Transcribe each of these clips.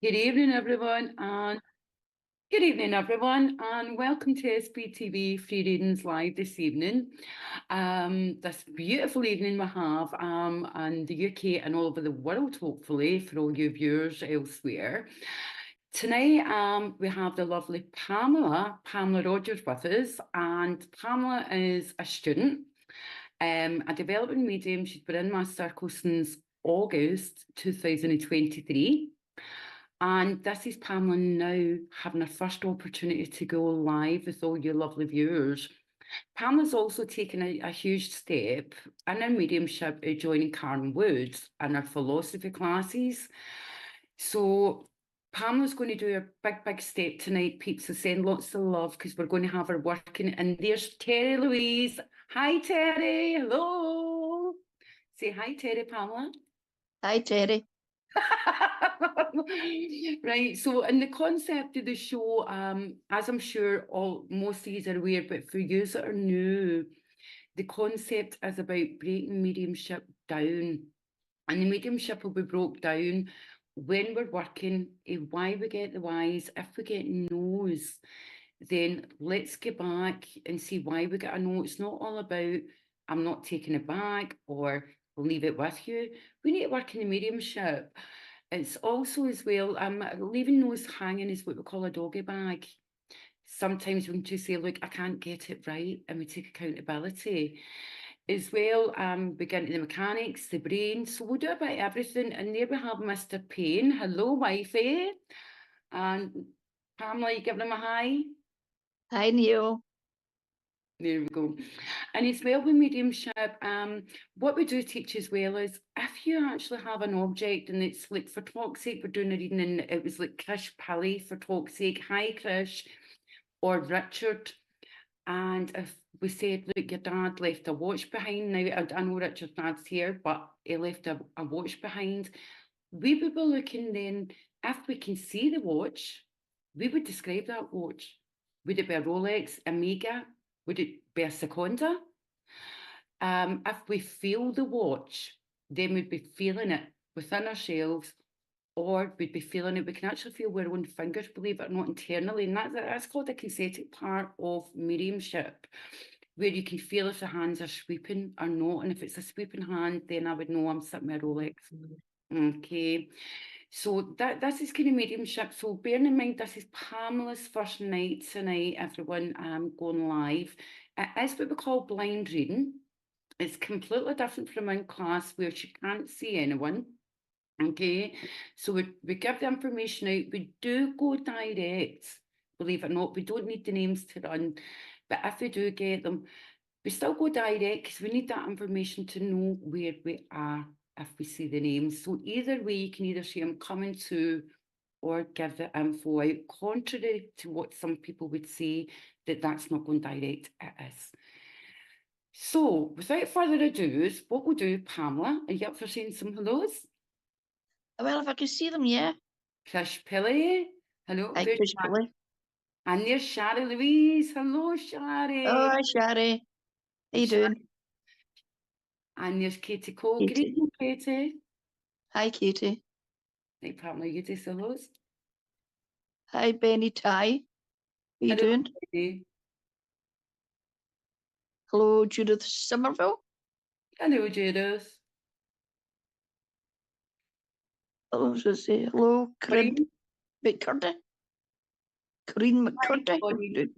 Good evening, everyone, and good evening, everyone, and welcome to SBTV Free Readings Live this evening. This beautiful evening we have in the UK and all over the world, hopefully, for all you viewers elsewhere. Tonight, we have the lovely Pamela Rogers with us, and Pamela is a student, a developing medium. She's been in my circle since August 2023. And this is Pamela now having her first opportunity to go live with all you lovely viewers. Pamela's also taken a huge step in her mediumship of joining Karen Woods in her philosophy classes. So Pamela's going to do a big step tonight, peeps. So send lots of love because we're going to have her working. And there's Terry Louise. Hi, Terry. Hello. Say hi, Terry, Pamela. Hi, Terry. Right, so in the concept of the show, as I'm sure most of you are aware, but for you that are new, the concept is about breaking mediumship down. And the mediumship will be broke down when we're working, why we get the whys. If we get no's, then let's get back and see why we get a no. It's not all about I'm not taking it back or leave it with you. We need to work in the mediumship. It's also as well, leaving those hanging is what we call a doggy bag. Sometimes we can just say, look, I can't get it right, and we take accountability. As well, we get into the mechanics, the brain. So we'll do a bit of everything. And there we have Mr. Payne. Hello, wifey. And Pamela, you give them a hi? Hi, Neil. There we go. And as well with mediumship, what we do teach as well is if you actually have an object and it's like for talk's sake, we're doing a reading and it was like Krish Pilley for talk's sake. Hi, Krish. Or Richard. And if we said, look, your dad left a watch behind. Now, I know Richard's dad's here, but he left a watch behind. We would be looking then, if we can see the watch, we would describe that watch. Would it be a Rolex, Omega? Would it be a Seconda? If we feel the watch, then we'd be feeling it within ourselves, or we'd be feeling it. We can actually feel our own fingers, believe it or not, internally. And that's called the kinesthetic part of mediumship, where you can feel if the hands are sweeping or not. And if it's a sweeping hand, then I would know I'm sitting with a Rolex. Okay. So this is kind of mediumship. So bearing in mind, this is Pamela's first night tonight, everyone, going live. It is what we call blind reading. It's completely different from in class where she can't see anyone. Okay, so we give the information out. We do go direct, believe it or not. We don't need the names to run, but if we do get them, we still go direct because we need that information to know where we are if we see the names. So either way, you can either see them coming to or give the info out, contrary to what some people would say that that's not going direct. It is. So without further ado, what we'll do, Pamela, are you up for saying some hellos? Well, if I can see them, yeah. Krish Pilley. Hello. Hi, Chris Pilley. And there's Shari Louise. Hello, Shari. Oh, hi, Shari. How you doing? And there's Katie Cole. Good Katie. evening, Katie. Hi, Katie. Right, Pamela, you do hellos. Hi, Benny Ty. How you Hello, doing? Katie. Hello, Judith Somerville. Hello, Judith. Hello, hello, Corinne McCurdy. Corinne McCurdy. How you doing?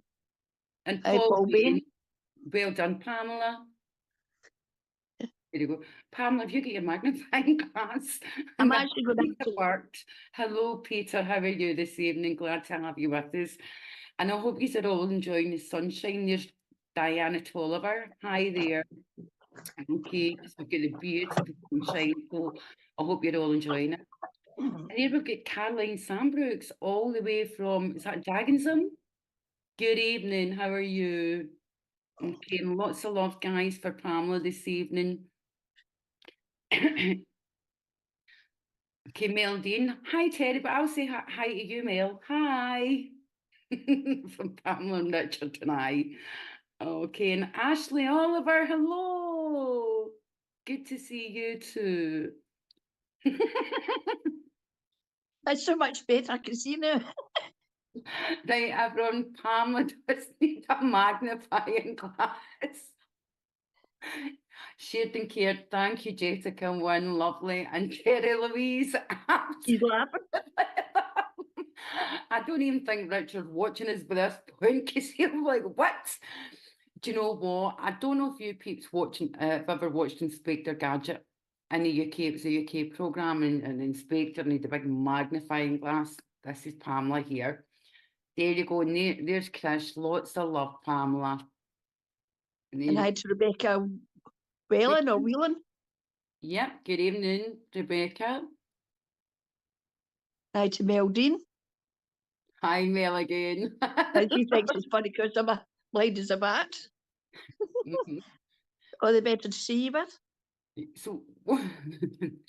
And Hi, Paul Bain. Well done, Pamela. There you go. Pamela, have you got your magnifying glass? I'm actually going to it worked. Hello, Peter. How are you this evening? Glad to have you with us. And I hope you are all enjoying the sunshine. There's Diana Tolliver. Hi there. Okay, so we've got the beautiful sunshine. So I hope you're all enjoying it. And here we've got Caroline Sambrooks, all the way from, is that Dagenham? Good evening. How are you? Okay, and lots of love, guys, for Pamela this evening. Okay, Mel Dean. Hi, Terry, but I'll say hi to you, Mel. Hi. From Pamela and Richard and I. Okay, and Ashley Oliver, hello. Good to see you too. That's so much better. I can see now. Right, everyone, Pamela does need a magnifying glass. Shared and cared. Thank you, Jessica and Wynne, lovely. And Terry Louise. He's laughing. I don't even think Richard's watching us by this point because he's like, what? Do you know what? I don't know if you peeps watching, have ever watched Inspector Gadget in the UK. It was a UK programme, and Inspector and he had a big magnifying glass. This is Pamela here. There you go. And there's Chris. Lots of love, Pamela. And hi to Rebecca Whelan or Whelan. Yep. Good evening, Rebecca. Hi to Mel Dean. Hi, Mel again. And she thinks it's funny because I'm blind as a bat. All the better to see you with. So,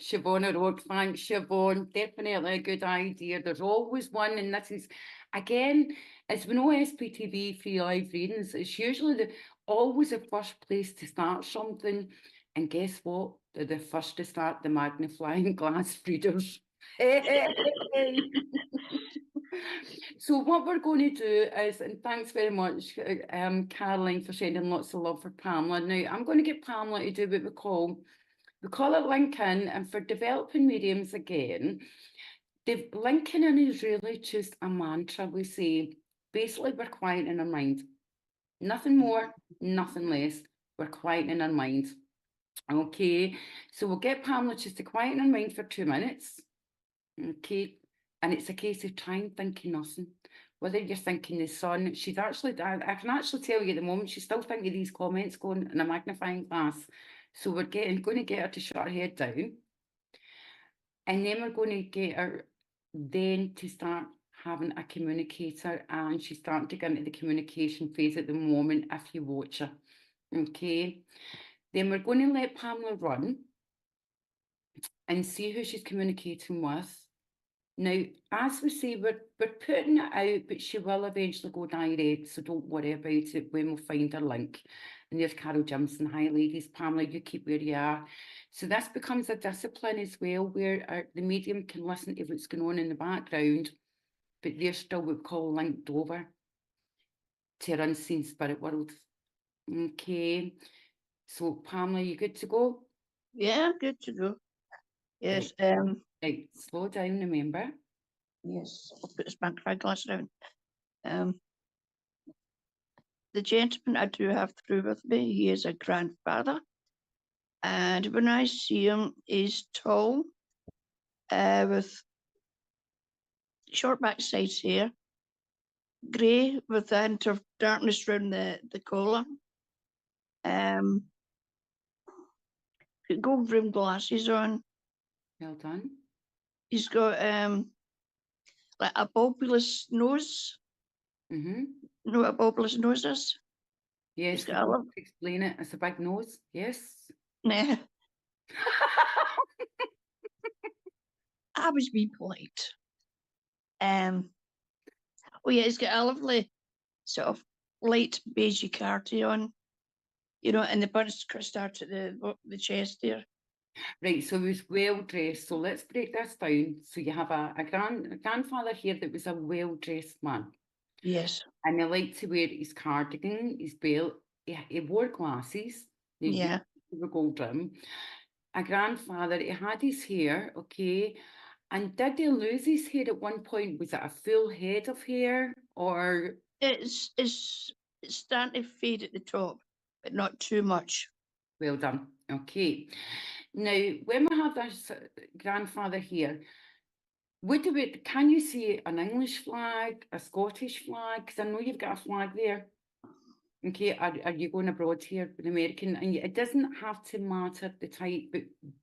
Siobhan O'Rourke, thanks, Siobhan. Definitely a good idea. There's always one, and this is, again, as we know, SPTV free live readings, it's usually always the first place to start something. And guess what? They're the first to start the magnifying glass readers. So what we're going to do is, and thanks very much, Caroline, for sending lots of love for Pamela. Now, I'm going to get Pamela to do what we call it linking, and for developing mediums again, the linking in is really just a mantra. We say, basically, we're quieting our mind. Nothing more, nothing less. We're quieting our mind. Okay, so we'll get Pamela just to quieten her mind for 2 minutes. Okay, and it's a case of trying thinking nothing. Whether you're thinking the sun, she's actually, I can actually tell you at the moment, she's still thinking of these comments going in a magnifying glass. So we're going to get her to shut her head down. And then we're going to get her then to start having a communicator, and she's starting to get into the communication phase at the moment if you watch her. Okay. Then we're going to let Pamela run and see who she's communicating with. Now, as we say, we're putting it out, but she will eventually go direct, so don't worry about it when we find her link. And there's Carol Jimson. Hi, ladies. Pamela, you keep where you are. So this becomes a discipline as well, where the medium can listen to what's going on in the background, but they're still what we call linked over to her unseen spirit world. Okay. So, Pamela, you good to go? Yeah, good to go. Yes. Right, slow down, remember. Yes, I'll put this magnifying glass down. The gentleman I do have through with me, he is a grandfather. And when I see him, he's tall, with short back sides hair, grey with a hint of darkness around the collar. Gold rimmed glasses on. Well done. He's got like a bulbous nose. Mm-hmm. You know what a bulbous nose is? Yes, got a lot. explain it. It's a big nose. Yes. Nah. I was being polite. Oh yeah, he's got a lovely sort of light beige carty on, you know, and the burnished crystal to the chest there. Right, so he was well dressed. So let's break this down. So you have a grandfather here that was a well dressed man. Yes. And he liked to wear his cardigan, his belt. He wore glasses. Yeah. The gold rim. A grandfather, he had his hair, okay. And did he lose his hair at one point? Was it a full head of hair, or? It's starting to fade at the top, but not too much. Well done. Okay. Now, when we have this grandfather here, can you see an English flag, a Scottish flag? Because I know you've got a flag there. Okay, are you going abroad here with American? And it doesn't have to matter the type, but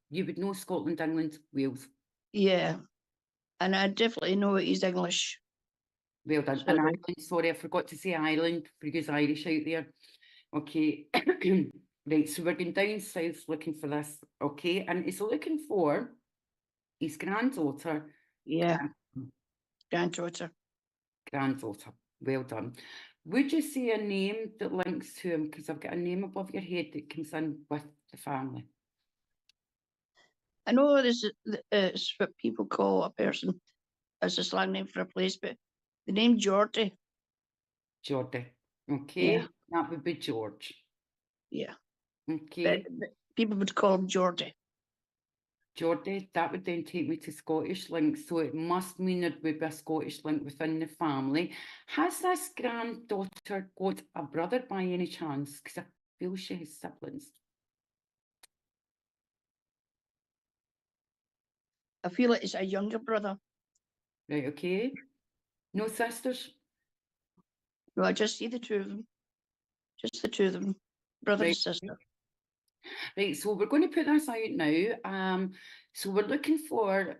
you would know Scotland, England, Wales. Yeah, and I definitely know he's English. Well done. And Ireland, sorry, I forgot to say Ireland for you Irish out there. Okay, right, so we're going down south looking for this, okay? And he's looking for his granddaughter. Yeah, granddaughter. Granddaughter, well done. Would you say a name that links to him? Because I've got a name above your head that comes in with the family. I know this is what people call a person as a slang name for a place, but the name Geordie, Geordie. Okay, that would be George. yeah. Okay, But people would call him Geordie. Geordie, that would then take me to Scottish link, so it must mean there would be a Scottish link within the family. Has this granddaughter got a brother by any chance? Because I feel she has siblings. I feel like it's a younger brother. Right, okay. No sisters? No, I just see the two of them. Just the two of them, brother and Right. sister. Right, so we're going to put this out now. So we're looking for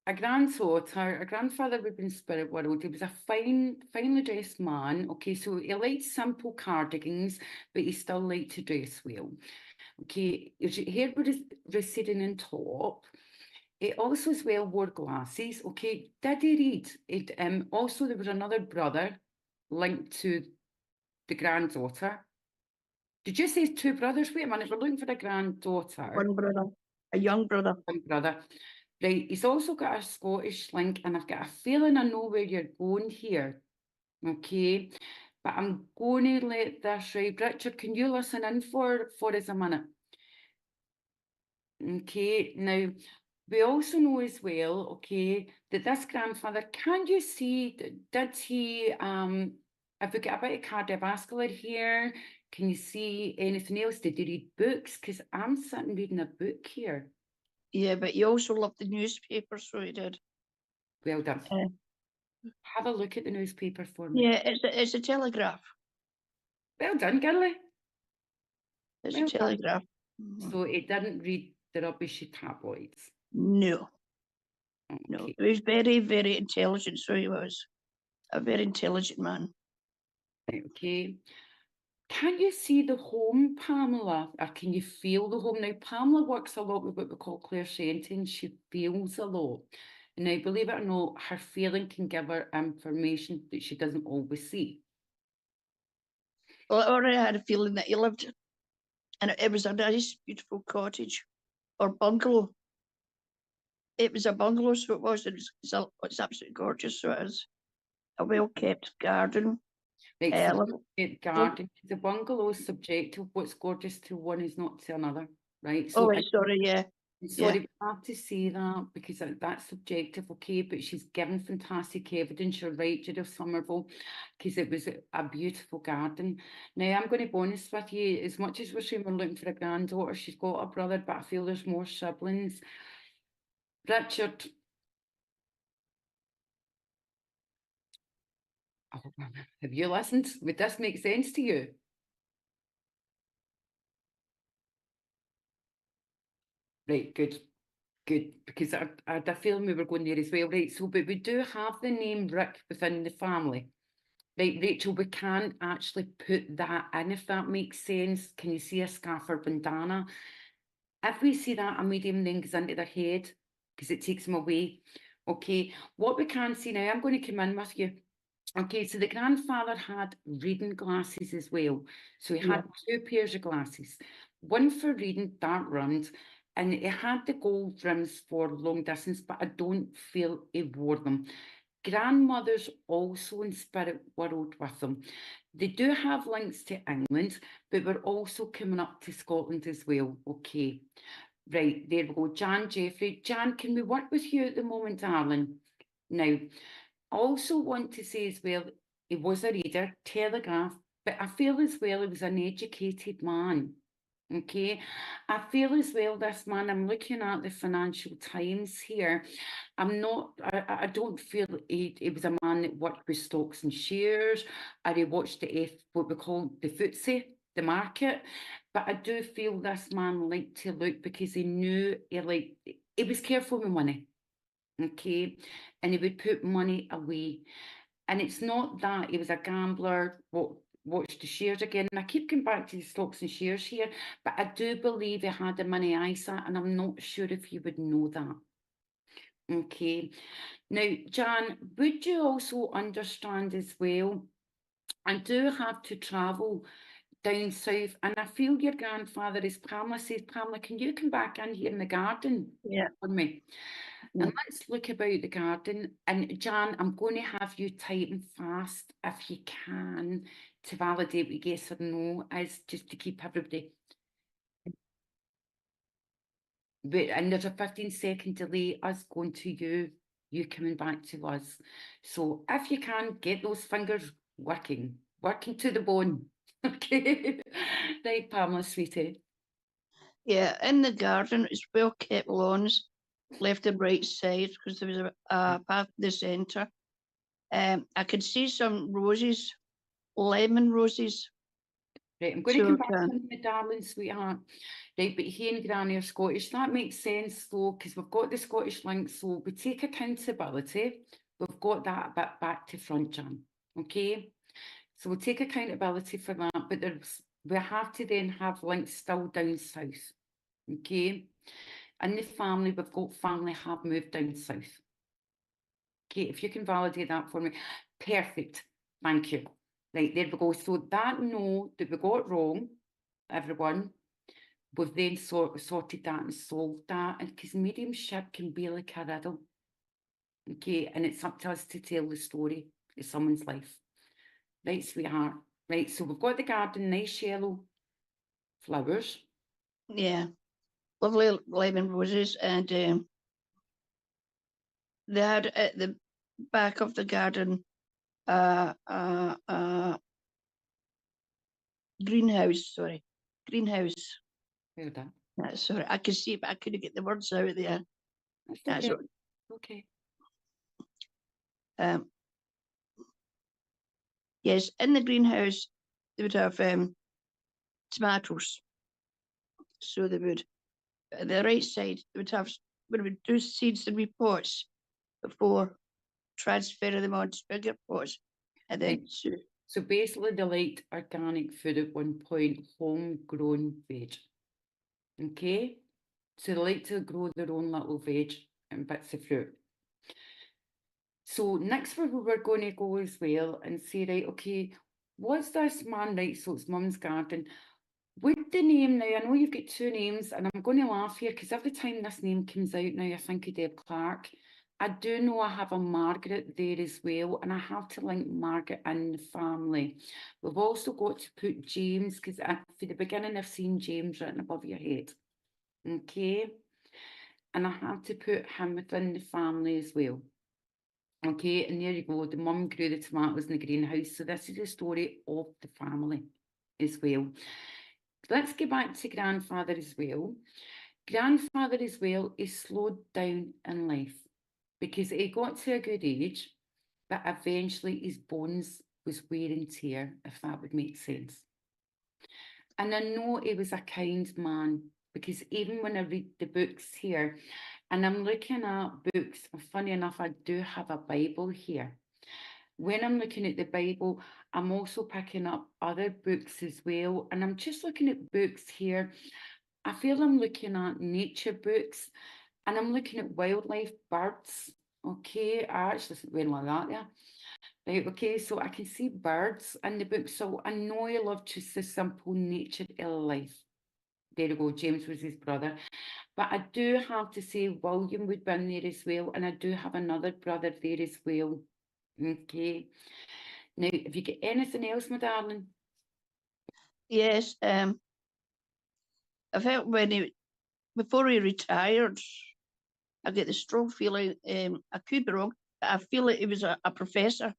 a granddaughter, a grandfather would be in spirit world. He was a finely dressed man. Okay, so he liked simple cardigans, but he still liked to dress well. Okay, his hair was receding in top. He also as well wore glasses. Okay, did he read? It also there was another brother linked to the granddaughter. Did you say two brothers? Wait a minute, we're looking for a granddaughter. One brother, a young brother. One brother. Right, he's also got a Scottish link, and I've got a feeling I know where you're going here. Okay, but I'm going to let this right. Richard, can you listen in for us a minute? Okay, now we also know as well, okay, that this grandfather, can you see, did he, if we get a bit of cardiovascular here, can you see anything else? Did he read books? Because I'm sitting reading a book here. Yeah, but he also loved the newspaper, so he did. Well done. Have a look at the newspaper for me. Yeah, it's a telegraph. Well done, girlie. It's Well a done. telegraph. So it didn't read the rubbishy tabloids. No, no. Okay. He was very, very intelligent, so he was a very intelligent man. Okay. Can you see the home, Pamela? Or can you feel the home? Now, Pamela works a lot with what we call clairsentience. She feels a lot. And now, believe it or not, her feeling can give her information that she doesn't always see. Well, I already had a feeling that he lived, and it was a nice, beautiful cottage or bungalow. It was a bungalow, so it was. It's absolutely gorgeous. So it is a well-kept garden. Right, so Look- garden, the bungalow is subjective. What's gorgeous to one is not to another, right? Oh, So right, sorry, yeah. sorry, we have to say that because that's subjective, okay? But she's given fantastic evidence. You're right, Judith Somerville, because it was a beautiful garden. Now, I'm going to be honest with you, as much as we're saying we're looking for a granddaughter, she's got a brother, but I feel there's more siblings. Richard. Oh, have you listened? Would this make sense to you? Right, good. Good, because I had a feeling we were going there as well. Right, so but we do have the name Rick within the family. Right, Rachel, we can't actually put that in, if that makes sense. Can you see a scarf or bandana? If we see that, a medium then goes into their head because it takes them away. Okay, what we can see now, I'm going to come in with you. Okay, so the grandfather had reading glasses as well. So he had two pairs of glasses, one for reading, dark rims, and he had the gold rims for long distance, but I don't feel he wore them. Grandmothers also in spirit world with them. They do have links to England, but we're also coming up to Scotland as well. Okay, right, there we go. Jan Jeffrey. Jan, can we work with you at the moment, darling? Now, I also want to say as well, he was a reader, Telegraph, but I feel as well he was an educated man. Okay, I feel as well this man, I'm looking at the Financial Times here. I don't feel he was a man that worked with stocks and shares, or he watched what we call the FTSE, the market. But I do feel this man liked to look because he knew he was careful with money. Okay, and he would put money away. And it's not that he was a gambler, watch the shares again. And I keep coming back to the stocks and shares here, but I do believe he had a money ISA, and I'm not sure if you would know that. Okay. Now, Jan, would you also understand as well, I do have to travel down south, and I feel your grandfather is Pamela says, Pamela, can you come back in here in the garden Yeah. for me? Yeah. And let's look about the garden. And Jan, I'm going to have you typing fast if you can to validate what yes or no is, just to keep everybody. But and there's a 15-second delay, us going to you, you coming back to us. So if you can, get those fingers working to the bone. Okay. Right, Pamela, sweetie. Yeah, in the garden, it's well kept lawns, left and right side, because there was a path in the centre. I could see some roses, lemon roses. Right, I'm going to So come back can, to my darling sweetheart. Right, but he and Granny are Scottish. That makes sense though, because we've got the Scottish link. So we take accountability. We've got that a bit back to front, Jan. Okay. So we'll take accountability for that, but we have to then have links still down south. Okay. In the family, we've got family have moved down south. Okay, if you can validate that for me. Perfect. Thank you. Right, there we go. So that no that we got wrong, everyone, we've then sorted that and solved that. And because mediumship can be like a riddle. Okay, and it's up to us to tell the story of someone's life. Right, sweetheart. Right, so we've got the garden, nice yellow flowers. yeah, lovely lemon roses, and they had at the back of the garden greenhouse. Sorry, greenhouse. Well done. Sorry, I could see, but I couldn't get the words out there. That's That's okay. what, Okay. yes, in the greenhouse they would have tomatoes. So they would, at the right side, they would have, when we would do seeds in wee pots before transferring them onto bigger pots. And then, So basically they liked organic food at one point, homegrown veg. Okay? So they like to grow their own little veg and bits of fruit. So next we're going to go as well and say, right, okay, what's this man, right? So it's Mum's Garden. Would the name now, I know you've got two names, and I'm going to laugh here because every time this name comes out now, I think of Deb Clark. I do know I have a Margaret there as well, and I have to link Margaret in the family. We've also got to put James, because for the beginning I've seen James written above your head. Okay. And I have to put him within the family as well. Okay, and there you go. The mum grew the tomatoes in the greenhouse. So this is the story of the family as well. Let's get back to grandfather as well. Grandfather as well is slowed down in life because he got to a good age, but eventually his bones was wear and tear, if that would make sense. And I know he was a kind man because even when I read the books here, and I'm looking at books, funny enough, I do have a Bible here. When I'm looking at the Bible, I'm also picking up other books as well. And I'm just looking at books here. I feel I'm looking at nature books and I'm looking at wildlife, birds. Okay, I actually went like that, yeah. Right, okay, so I can see birds in the book. So I know I love just the simple nature of life. There you go, James was his brother. But I do have to say William would be in there as well. And I do have another brother there as well. Okay. Now, have you got anything else, my darling? yes, I felt when before he retired, I get the strong feeling, I could be wrong, but I feel like he was a professor.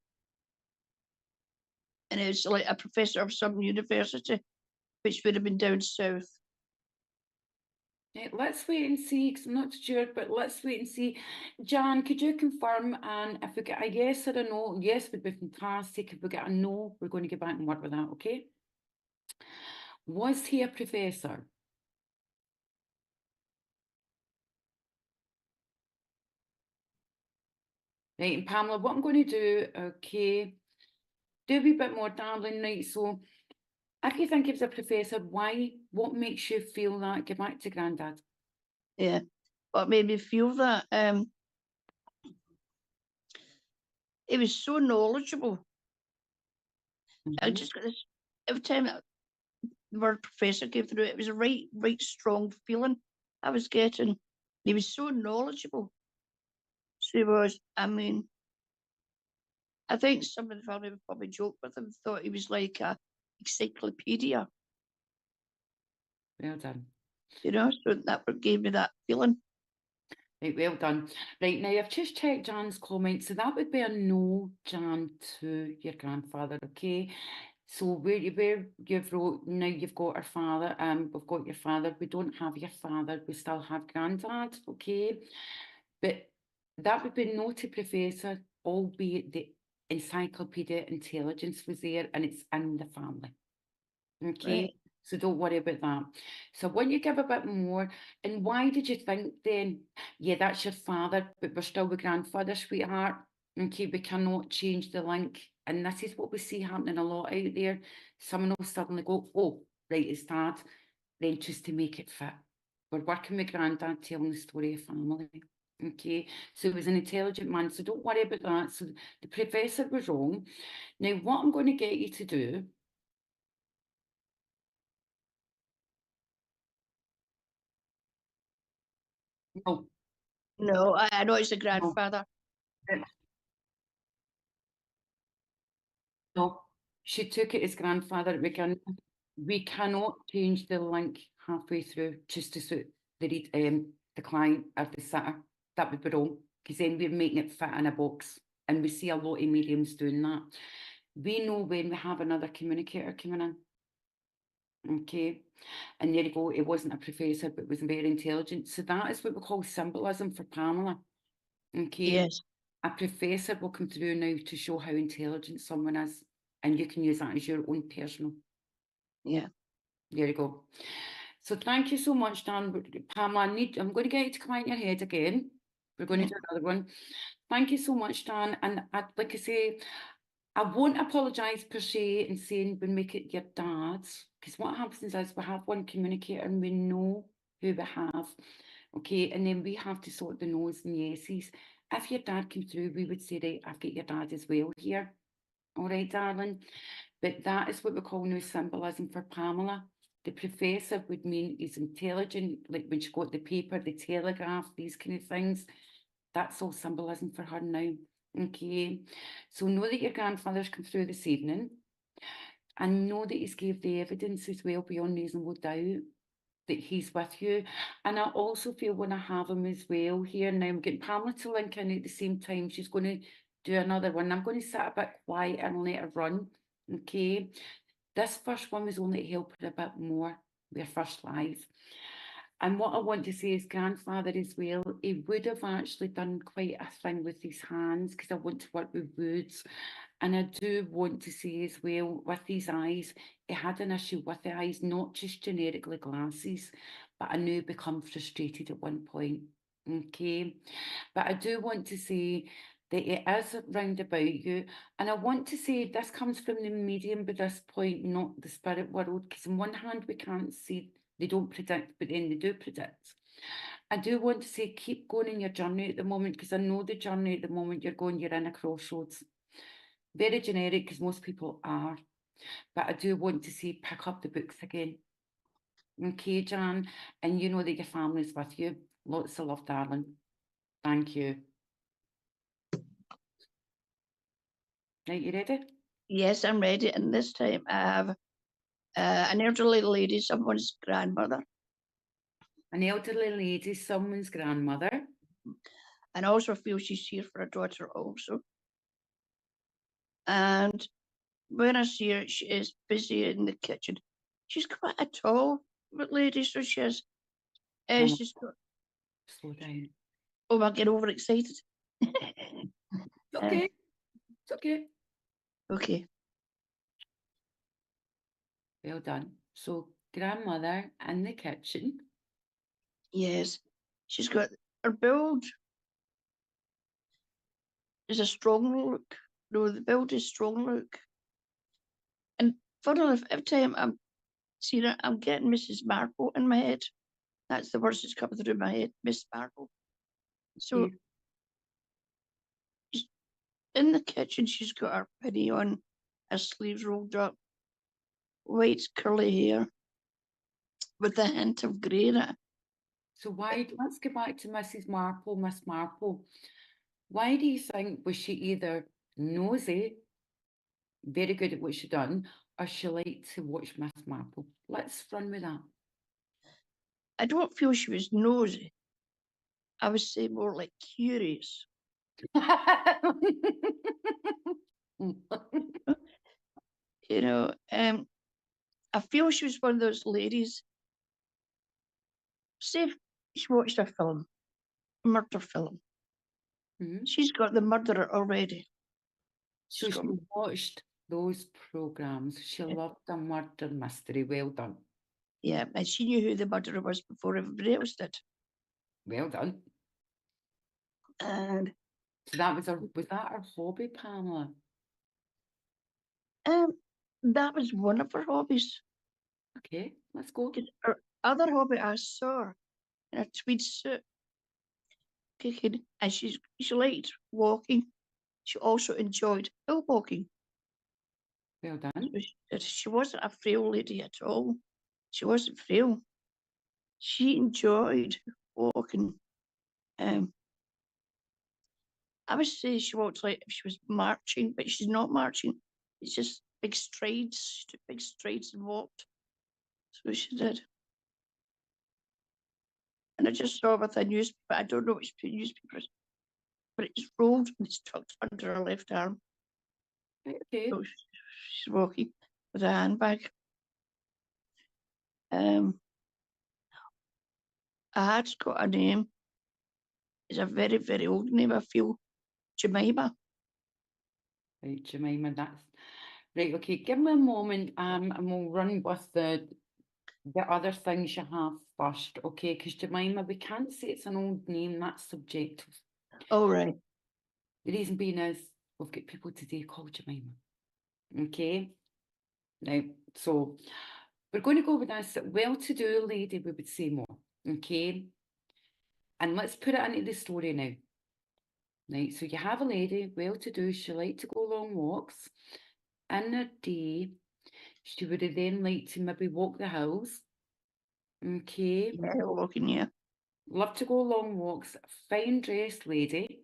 And he was like a professor of some university, which would have been down south. Right, let's wait and see, because I'm not sure, but let's wait and see. Jan, could you confirm? And if we get a yes or a no, yes would be fantastic. If we get a no, we're going to get back and work with that, okay? Was he a professor? Right, and Pamela, what I'm going to do, okay, do a wee bit more, darling, right? So if you think he was a professor, why? What makes you feel that? Get back to Grandad. Yeah, what made me feel that? He was so knowledgeable. I just got this every time the word professor came through. It was a right strong feeling I was getting. He was so knowledgeable. So he was. I mean, I think some of the family would probably joke with him, thought he was like a encyclopedia, Well done. you know. So that what gave me that feeling. Right, well done. Right, now I've just checked Jan's comment, so that would be a no, Jan, to your grandfather, okay? So where you've wrote, now you've got our father, we've got your father, we don't have your father, we still have granddad, okay? But that would be no to professor, albeit the encyclopedia intelligence was there and it's in the family. Okay, Right. so don't worry about that. So when you give a bit more, and why did you think then, yeah, that's your father, but we're still with grandfather, sweetheart? Okay, we cannot change the link. And this is what we see happening a lot out there. Someone will suddenly go, oh, right, it's dad, then just to make it fit. We're working with granddad telling the story of family. Okay, so he was an intelligent man, so don't worry about that. So the professor was wrong. Now, what I'm going to get you to do, no, No, I know it's a no, grandfather. no, she took it as grandfather. We cannot change the link halfway through just to suit the client or the sitter. That would be wrong because then we're making it fit in a box, and we see a lot of mediums doing that. We know when we have another communicator coming in. Okay, and there you go. It wasn't a professor, but was very intelligent. So that is what we call symbolism for Pamela. Okay, Yes. a professor will come through now to show how intelligent someone is, and you can use that as your own personal. Yeah. There you go. So thank you so much, Dan. Pamela, I'm going to get you to come out your head again. We're going to do another one. Thank you so much, Dan. And like I say, I won't apologise per se in saying we make it your dad's, because what happens is we have one communicator and we know who we have. Okay, and then we have to sort the no's and yeses. If your dad came through, we would say, right, I've got your dad as well here. All right, darling. But that is what we call now symbolism for Pamela. The professor would mean he's intelligent, like when she got the paper, the telegraph, these kind of things. That's all symbolism for her now. Okay. So know that your grandfather's come through this evening, and know that he's gave the evidence as well beyond reasonable doubt that he's with you. And I also feel when I have him as well here, now I'm getting Pamela to link in at the same time. She's going to do another one. I'm going to sit a bit quiet and let her run. Okay. This first one was only to help her a bit more. We're first live. And what I want to say is grandfather as well, he would have actually done quite a thing with his hands because I want to work with words. And I do want to say as well, with his eyes, he had an issue with the eyes, not just generically glasses, but I knew become frustrated at one point. Okay. But I do want to say that it is round about you. And I want to say this comes from the medium by this point, not the spirit world, because on one hand, we can't see, they don't predict, but then they do predict. I do want to say keep going in your journey at the moment, because I know the journey at the moment you're going, you're in a crossroads. Very generic, because most people are. But I do want to say pick up the books again. Okay, Jan? And you know that your family's with you. Lots of love, darling. Thank you. Right, you ready? Yes, I'm ready. And this time I have an elderly lady, someone's grandmother, An elderly lady, someone's grandmother. and I also feel she's here for a daughter also. And when I see her, she is busy in the kitchen. She's quite a tall lady, so she is. Oh, She's got, slow down. oh, I get overexcited. It's okay. It's okay. Okay. Well done. So, grandmother in the kitchen. Yes. She's got her build is a strong look. No, the build is strong look. And funny enough, every time I'm seeing her, I'm getting Mrs. Marple in my head. That's the words that's coming through my head, Miss Marple. So Okay. she's in the kitchen, she's got her penny on, her sleeves rolled up, white curly hair. with a hint of grey in it. So why, let's go back to Mrs. Marple, Miss Marple. Why do you think, was she either nosy, very good at what she done, or she liked to watch Miss Marple? Let's run with that. I don't feel she was nosy. I would say more like curious. You know, I feel she was one of those ladies. Say if she watched a film, a murder film. Mhm. She's got the murderer already. So She's she got, watched those programs. She loved a murder mystery. Well done. yeah, and she knew who the murderer was before everybody else did. Well done. And So that was her hobby, Pamela? that was one of her hobbies. Okay, let's go. Her other hobby, I saw her in a tweed suit, kicking, and she liked walking. She also enjoyed hill walking. Well done. She wasn't a frail lady at all. She wasn't frail. She enjoyed walking. I would say she walked like if she was marching, but she's not marching. It's just big strides. She took big strides and walked. That's what she did. And I just saw with a newspaper. I don't know which newspaper, but it's rolled and it's tucked under her left arm. Right, okay. So she's walking with a handbag. I had got a name. It's a very, very old name, I feel. Jemima. Right, Jemima, that's right. Okay, give me a moment, and we'll run with the other things you have first, okay? Because Jemima, we can't say it's an old name. That's subjective. Oh, right. The reason being is we've got people today called Jemima. Okay. Now, so we're going to go with this well-to-do lady, we would say more. Okay. And let's put it into the story now. Right. So you have a lady, well-to-do, she liked to go long walks. In a day, she would have then liked to maybe walk the hills. Okay. Yeah, walking, yeah. Love to go long walks. Fine dressed lady.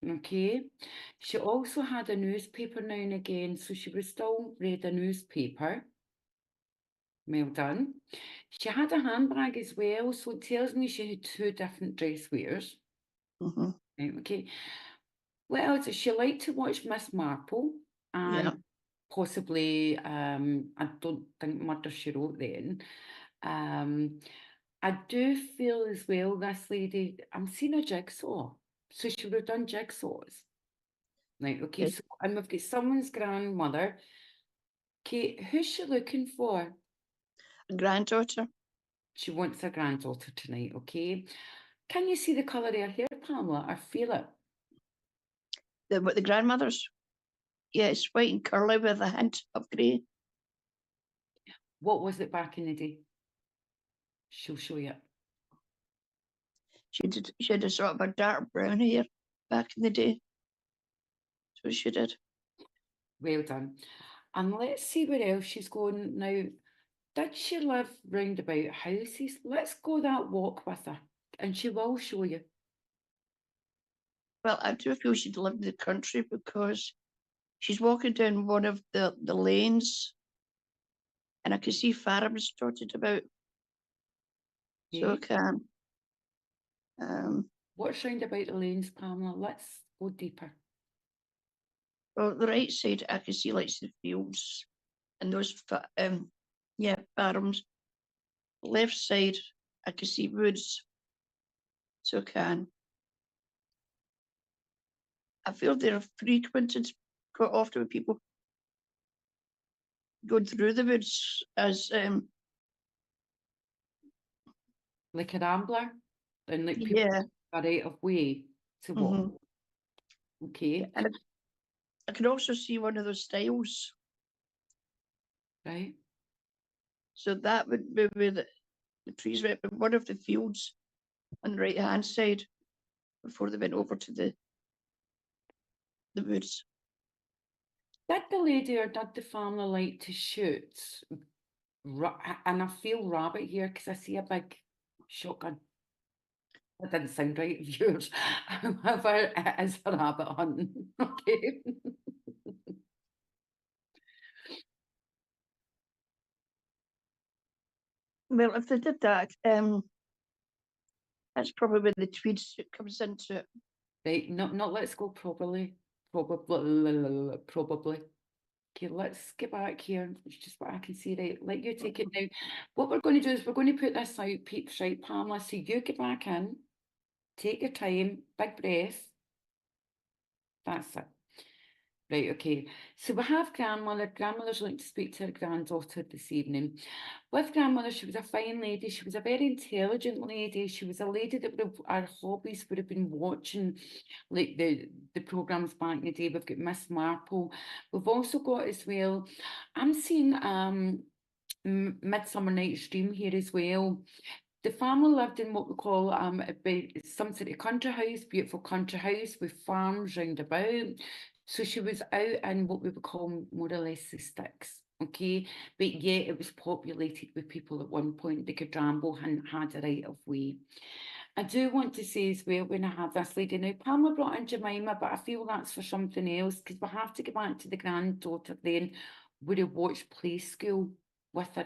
Okay. She also had a newspaper now and again, so she would still read a newspaper. Well done. She had a handbag as well, so it tells me she had two different dress wears. Mm-hmm. Right, okay. What else? She liked to watch Miss Marple and Yeah. possibly, I don't think Murder She Wrote then. I do feel as well, this lady, I'm seeing a jigsaw. So she would have done jigsaws. Right, okay, Yes. so and we've got someone's grandmother. Okay, who's she looking for? Granddaughter. She wants her granddaughter tonight, okay? Can you see the colour of her hair, Pamela, or feel it? The grandmother's. Yeah, it's white and curly with a hint of grey. What was it back in the day? She'll show you. She had a sort of a dark brown hair back in the day. So she did. Well done. And let's see where else she's going now. Did she live round about houses? Let's go that walk with her, and she will show you. Well, I do feel she'd lived in the country because she's walking down one of the lanes and I can see farms dotted about. So I Okay? can. What's round about the lanes, Pamela? Let's go deeper. Well, the right side I can see like the fields and those farms. Left side I can see woods. So I can. I feel they're frequented quite often with people going through the woods as Like a rambler, and like people yeah. are right of way to walk. Mm-hmm. Okay, And I can also see one of those stiles. right. So that would be where the trees were in one of the fields on the right hand side before they went over to the woods. Did the lady or did the family like to shoot and I feel rabbit here because I see a big shotgun. That didn't sound right, viewers. However, it is a rabbit hunting. Okay. Well, if they did that, that's probably where the tweed suit comes into it. Right, not let's go properly. Probably. Okay, let's get back here. It's just what I can see, right? Let you take it now. What we're going to do is we're going to put this out, peeps, right, Pamela? So you get back in, take your time, big breath. That's it. Right, okay. So we have grandmother. Grandmother's looking to speak to her granddaughter this evening. With grandmother, she was a fine lady. She was a very intelligent lady. She was a lady that would have, our hobbies would have been watching like the programmes back in the day. We've got Miss Marple. We've also got as well, I'm seeing Midsummer Night's Dream here as well. The family lived in what we call some sort of country house, beautiful country house with farms round about. So she was out in what we would call more or less the sticks, okay? But yet it was populated with people at one point. They could ramble and had a right of way. I do want to say as well, when I have this lady now, Pamela brought in Jemima, but I feel that's for something else because we have to get back to the granddaughter then. Would have watched Play School with her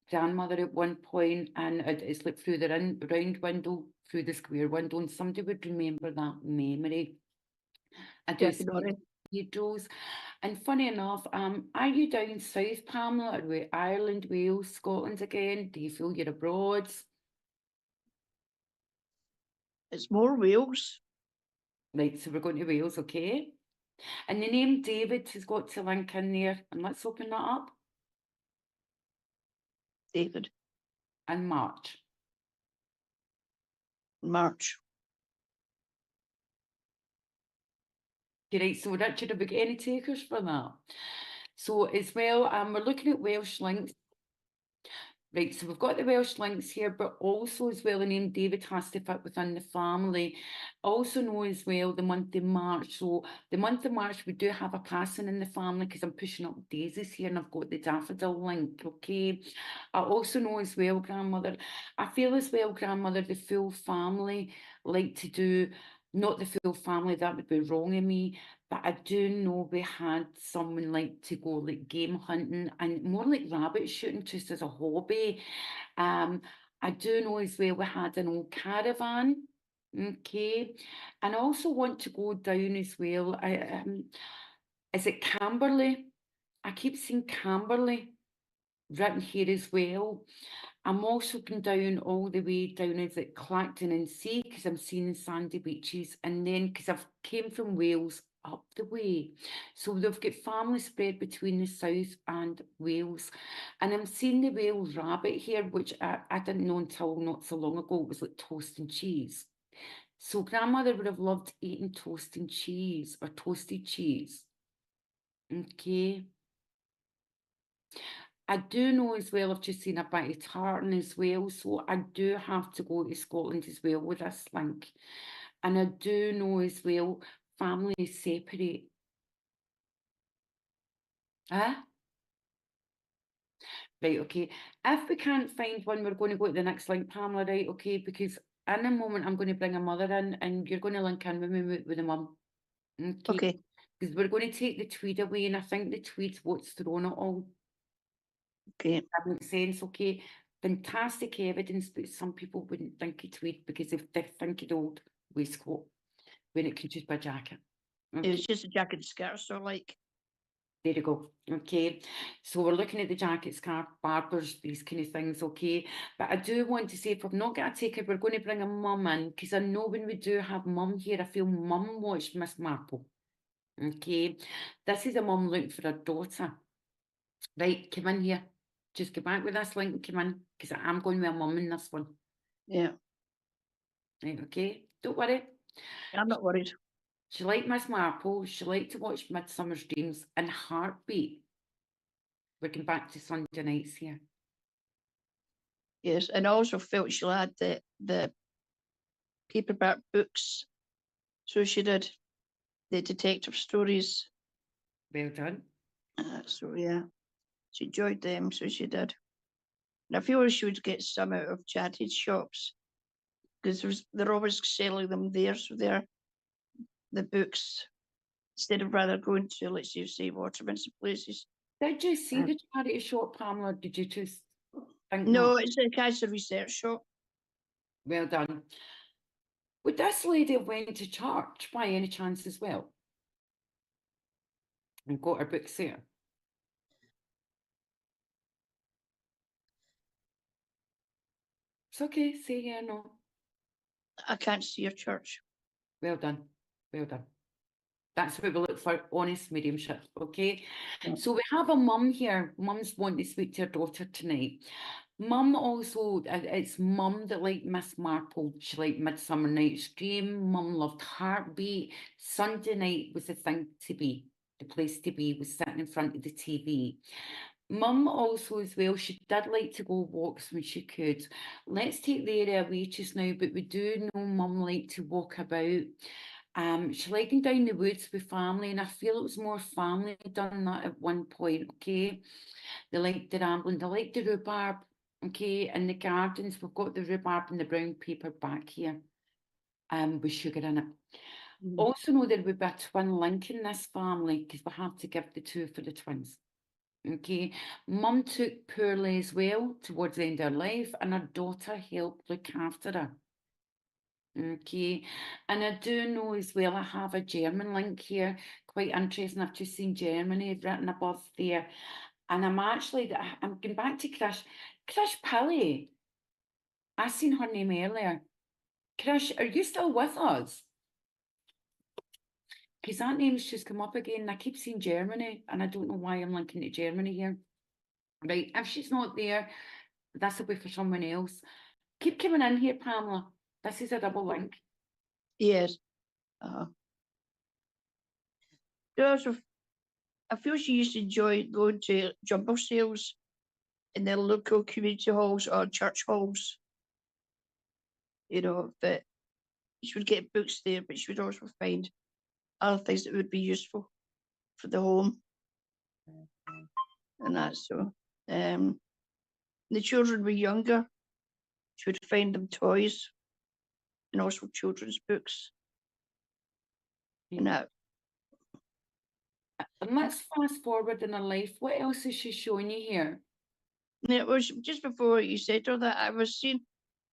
grandmother at one point, and it's like through the round window, through the square window, and somebody would remember that memory. I do see Definitely. cathedrals. And funny enough, are you down south, Pamela, or Ireland, Wales, Scotland again? Do you feel you're abroad? It's more Wales. Right, so we're going to Wales, okay? And the name David has got to link in there, and let's open that up. David. And March. March. Right, so Richard, have we got any takers for that? So as well, we're looking at Welsh links. Right, so we've got the Welsh links here, but also as well, the name David has to fit within the family. Also know as well the month of March. So the month of March, we do have a passing in the family because I'm pushing up daisies here and I've got the daffodil link, okay? I also know as well, grandmother, I feel as well, grandmother, the full family like to do, not the full family, that would be wrong of me, but I do know we had someone like to go like game hunting and more like rabbit shooting just as a hobby. I do know as well we had an old caravan. Okay. And I also want to go down as well. Is it Camberley? I keep seeing Camberley written here as well. I'm also going down all the way down as it Clacton and Sea because I'm seeing sandy beaches, and then because I've came from Wales up the way, so they've got family spread between the south and Wales, and I'm seeing the Wales rabbit here, which I didn't know until not so long ago. It was like toast and cheese. So grandmother would have loved eating toast and cheese or toasted cheese. Okay. I do know as well, I've just seen a bit of tartan as well, so I do have to go to Scotland as well with this link. And I do know as well, families separate. Huh? Right, okay. If we can't find one, we're going to go to the next link, Pamela, right, okay? Because in a moment, I'm going to bring a mother in and you're going to link in with me with the mum. Okay. Okay. Because we're going to take the tweed away, and I think the tweed's what's thrown it all. Okay. That makes sense, okay? Fantastic evidence, but some people wouldn't think it's weed because if they think it's old waistcoat when it could just be a jacket. It was just a jacket and skirt, so like. There you go. Okay. So we're looking at the jacket, scarf, barbers, these kind of things, okay? But I do want to say if we've not got a taker, we're going to bring a mum in because I know when we do have mum here, I feel mum watched Miss Marple. Okay. This is a mum looking for her daughter. Right, come in here. Just get back with this link and come in because I'm going with a mum in this one. Yeah. Right, okay. Don't worry. I'm not worried. She liked Miss Marple. She liked to watch Midsummer's Dreams and Heartbeat. We're going back to Sunday nights here. Yes, and I also felt she had the paperback books, so she did the detective stories. Well done. So yeah. She enjoyed them, so she did. And I feel she would get some out of Chatted shops because they're always selling them there, so they're the books instead of rather going to, let's say Waterman's places. Did you see the charity shop, Pamela? Or did you just think No, not? it's a cancer research shop. Well done. Would this lady have went to church by any chance as well? And got her books there? It's okay, say yeah or no. I can't see her church. Well done. Well done. That's what we look for, honest mediumship, okay? Yeah. So we have a mum here. Mum's wanting to speak to her daughter tonight. Mum also, it's mum that liked Miss Marple. She liked Midsummer Night's Dream. Mum loved Heartbeat. Sunday night was the thing to be. The place to be was sitting in front of the TV. Mum also as well, she did like to go walks when she could. Let's take the area away just now, but we do know Mum liked to walk about. She liked going down the woods with family, and I feel it was more family done that at one point, okay? They liked the rambling, they liked the rhubarb, okay? In the gardens, we've got the rhubarb and the brown paper back here, with sugar in it. Also know there would be a twin link in this family because we have to give the two for the twins. Okay, Mum took poorly as well towards the end of her life, and her daughter helped look after her. Okay, and I do know as well, I have a German link here, quite interesting. I've just seen Germany written above there, and I'm going back to Krish Pilley. I seen her name earlier. Krish, are you still with us? Because that name's just come up again, and I keep seeing Germany, and I don't know why I'm linking to Germany here. Right, if she's not there, this will be for someone else. Keep coming in here, Pamela. This is a double link. Yes. I feel she used to enjoy going to jumble sales in the local community halls or church halls. But she would get books there, but she would also find other things that would be useful for the home. And that's so. The children were younger. She would find them toys and also children's books. And that. And let's fast forward in her life. What else is she showing you here? And it was just before you said all that, I was seeing,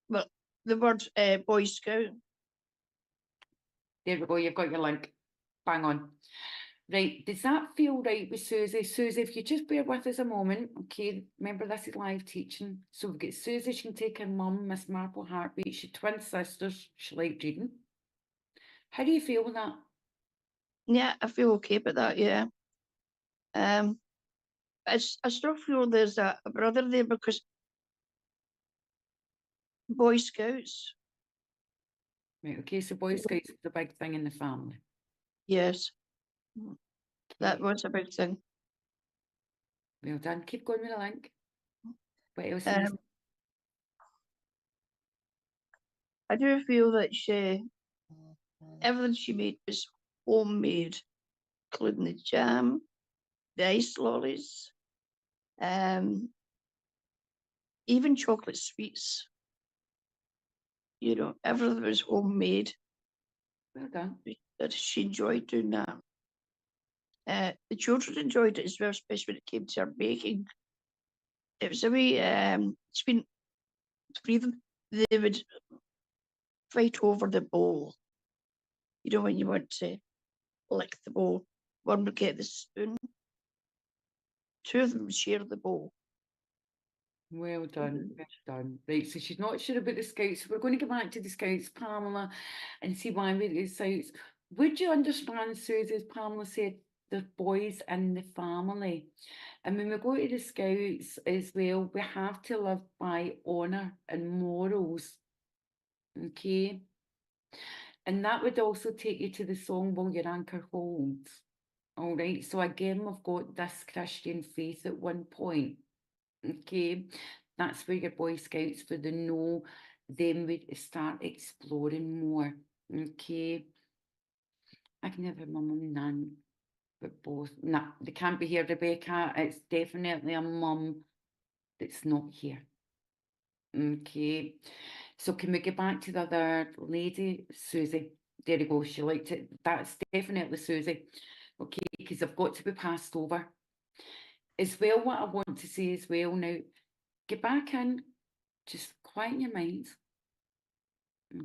well, the word Boy Scout. There we go, you've got your link. Bang on. Right, does that feel right with Susie? Susie, if you just bear with us a moment, okay? Remember, this is live teaching. So we've got Susie, she can take her mum, Miss Marple Heartbeat. She's twin sisters. She liked reading. How do you feel with that? Yeah, I feel okay about that, yeah. I still feel there's a brother there because Boy Scouts. Right, okay, so Boy Scouts is a big thing in the family. Yes, Okay. that was a big thing. Well done. Keep going with the link. What else? I do feel that everything she made was homemade, including the jam, the ice lollies, even chocolate sweets. Everything was homemade. Well done. That she enjoyed doing that. The children enjoyed it as well, especially when it came to her baking. It was a way, it's been breathing. They would fight over the bowl. When you want to lick the bowl, one would get the spoon. Two of them would share the bowl. Well done, well done. Right, so she's not sure about the Scouts. So we're going to go back to the Scouts, Pamela, and see why we the Scouts. Would you understand, Susie, as Pamela said, the boys in the family? And when we go to the Scouts as well, we have to live by honour and morals. Okay? And that would also take you to the song Will Your Anchor Hold? All right, so again, we've got this Christian faith at one point. Okay, that's where your Boy Scouts for the no, then we start exploring more. Okay, I can never mum and nan. but both. Nah, they can't be here, Rebecca. It's definitely a mum that's not here. Okay. So can we get back to the other lady, Susie? There you go. She liked it. That's definitely Susie. Okay, because I've got to be passed over. As well, what I want to say as well now, get back in, just quieten your minds.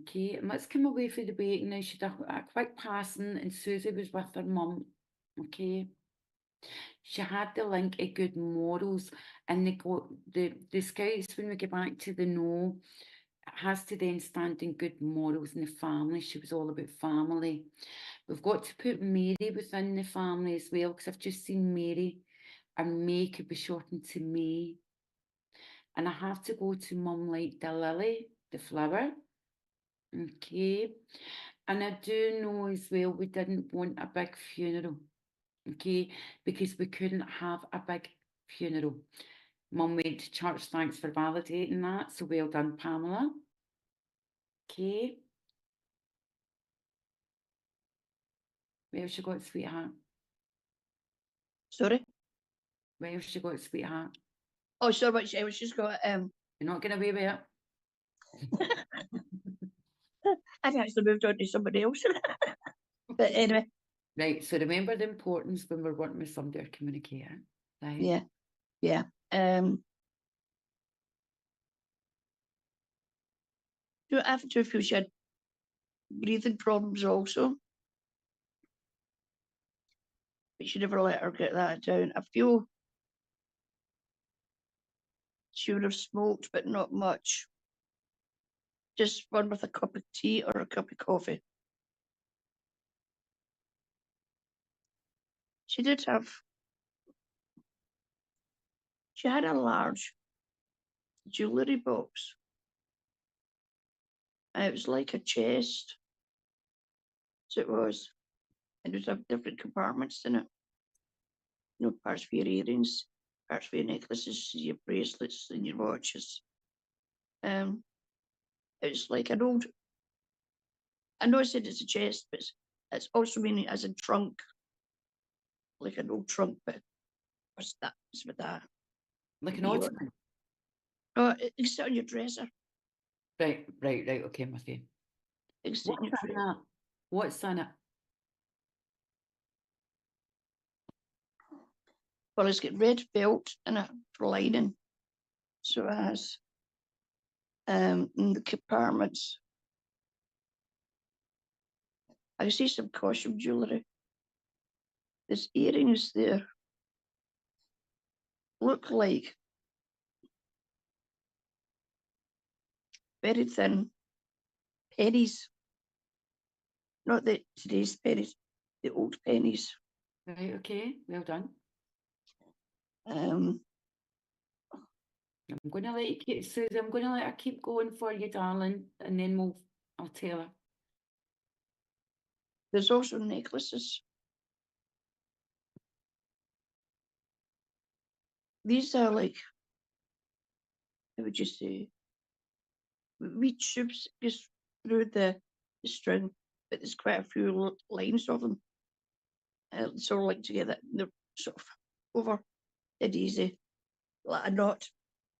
Okay, and let's come away from the waiting now. She had a quick passing, and Susie was with her mum. Okay. She had the link of good morals, and the scouts, when we get back to the know, has to then stand in good morals in the family. She was all about family. We've got to put Mary within the family as well, because I've just seen Mary, and May could be shortened to May. And I have to go to mum like the lily, the flower. Okay. And I do know as well we didn't want a big funeral. Okay, because we couldn't have a big funeral. Mum went to church, thanks for validating that. So well done, Pamela. Okay. Where she got, sweetheart? Sorry? Where she got, sweetheart? Oh, sorry, but I was just got, You're not going away with it. I've actually moved on to somebody else. But anyway, Right, so remember the importance when we're working with somebody or communicating, right? yeah, yeah. I have to feel she had breathing problems also, but she never let her get that down. I feel she would have smoked, but not much. Just one with a cup of tea or a cup of coffee. She did have, she had a large jewellery box. And it was like a chest. So it was. And it would have different compartments in it. You know, parts for your earrings, parts for your necklaces, your bracelets, and your watches. It's like an old, I know I said it's a chest, but it's also meaning as a trunk, like an old trunk, but what's that? It's with that. Like an You know, ottoman. oh, it can sit on your dresser. Right, okay, I'm with you. It can sit What's in your in dresser. that? What's in it? Well, it's got red felt in it for lining. So it has in the compartments. I see some costume jewellery. There's earrings there. Look like very thin pennies. Not the today's pennies, the old pennies. Right, okay, well done. Um, I'm going to let you keep, Susie, I'm going to let her keep going for you, darling, and then I'll tell her. there's also necklaces. These are like, how would you say, wee tubes just through the string, but there's quite a few lines of them. Sort of like together, they're sort of over dead easy, like a knot,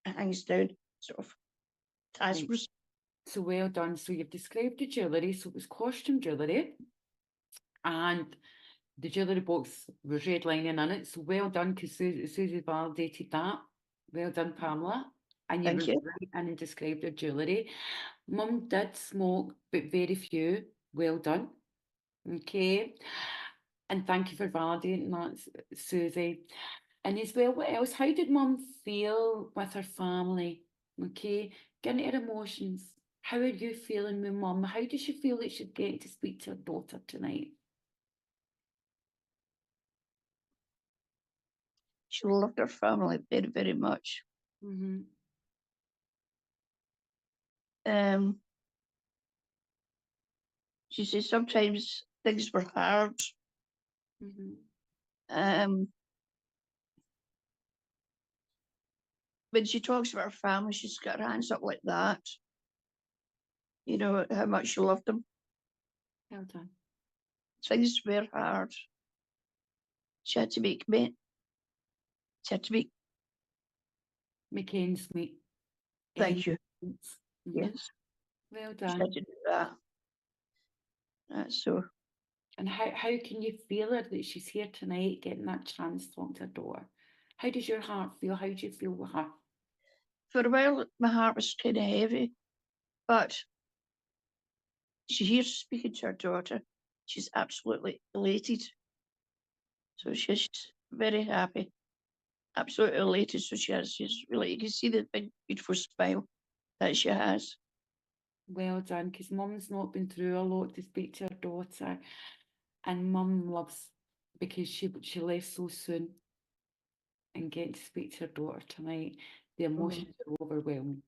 it hangs down, sort of Right. tassels. So well done. So you've described the jewellery. So it was costume jewellery, and the jewellery box was red lining in it. So well done, because Susie validated that. Well done, Pamela. And you Thank were you. right in and described the jewellery. Mum did smoke, but very few. Well done. Okay. And thank you for validating that, Susie. And as well, what else? How did Mum feel with her family? Okay. Get into her emotions. How are you feeling with Mum? How does she feel that she's getting to speak to her daughter tonight? She loved her family very, very much. Mm-hmm. Um, she says sometimes things were hard. Mm-hmm. When she talks about her family, she's got her hands up like that. You know how much she loved them. Well done. Things were hard. She had to make she had to make. Make ends meet. Thank you. Mhm. Yes, Well she had done. to do that. So And how can you feel her that she's here tonight, getting that chance to talk to her daughter? How does your heart feel? How do you feel with her? for a while, my heart was kind of heavy, but she hears speaking to her daughter. She's absolutely elated. So she's very happy, absolutely elated. So she's really, you can see the big, beautiful smile that she has. Well done, because mum's not been through a lot to speak to her daughter, and mum loves because she left so soon and getting to speak to her daughter tonight. The emotions are overwhelming.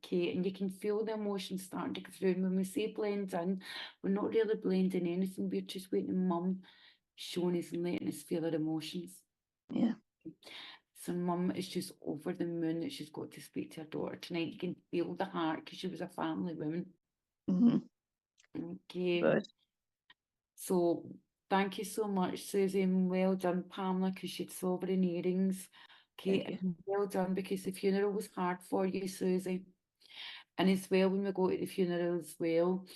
Okay, and you can feel the emotions starting to come through. And when we say blend in, we're not really blending anything. We're just waiting mum showing us and letting us feel her emotions. Yeah. So mum is just over the moon that she's got to speak to her daughter tonight. You can feel the heart because she was a family woman. Mm-hmm. Okay. But So thank you so much, Susie, and well done, Pamela, because she had sovereign earrings. Okay, thank you. and well done because the funeral was hard for you, Susie. And as well, when we go to the funeral as well,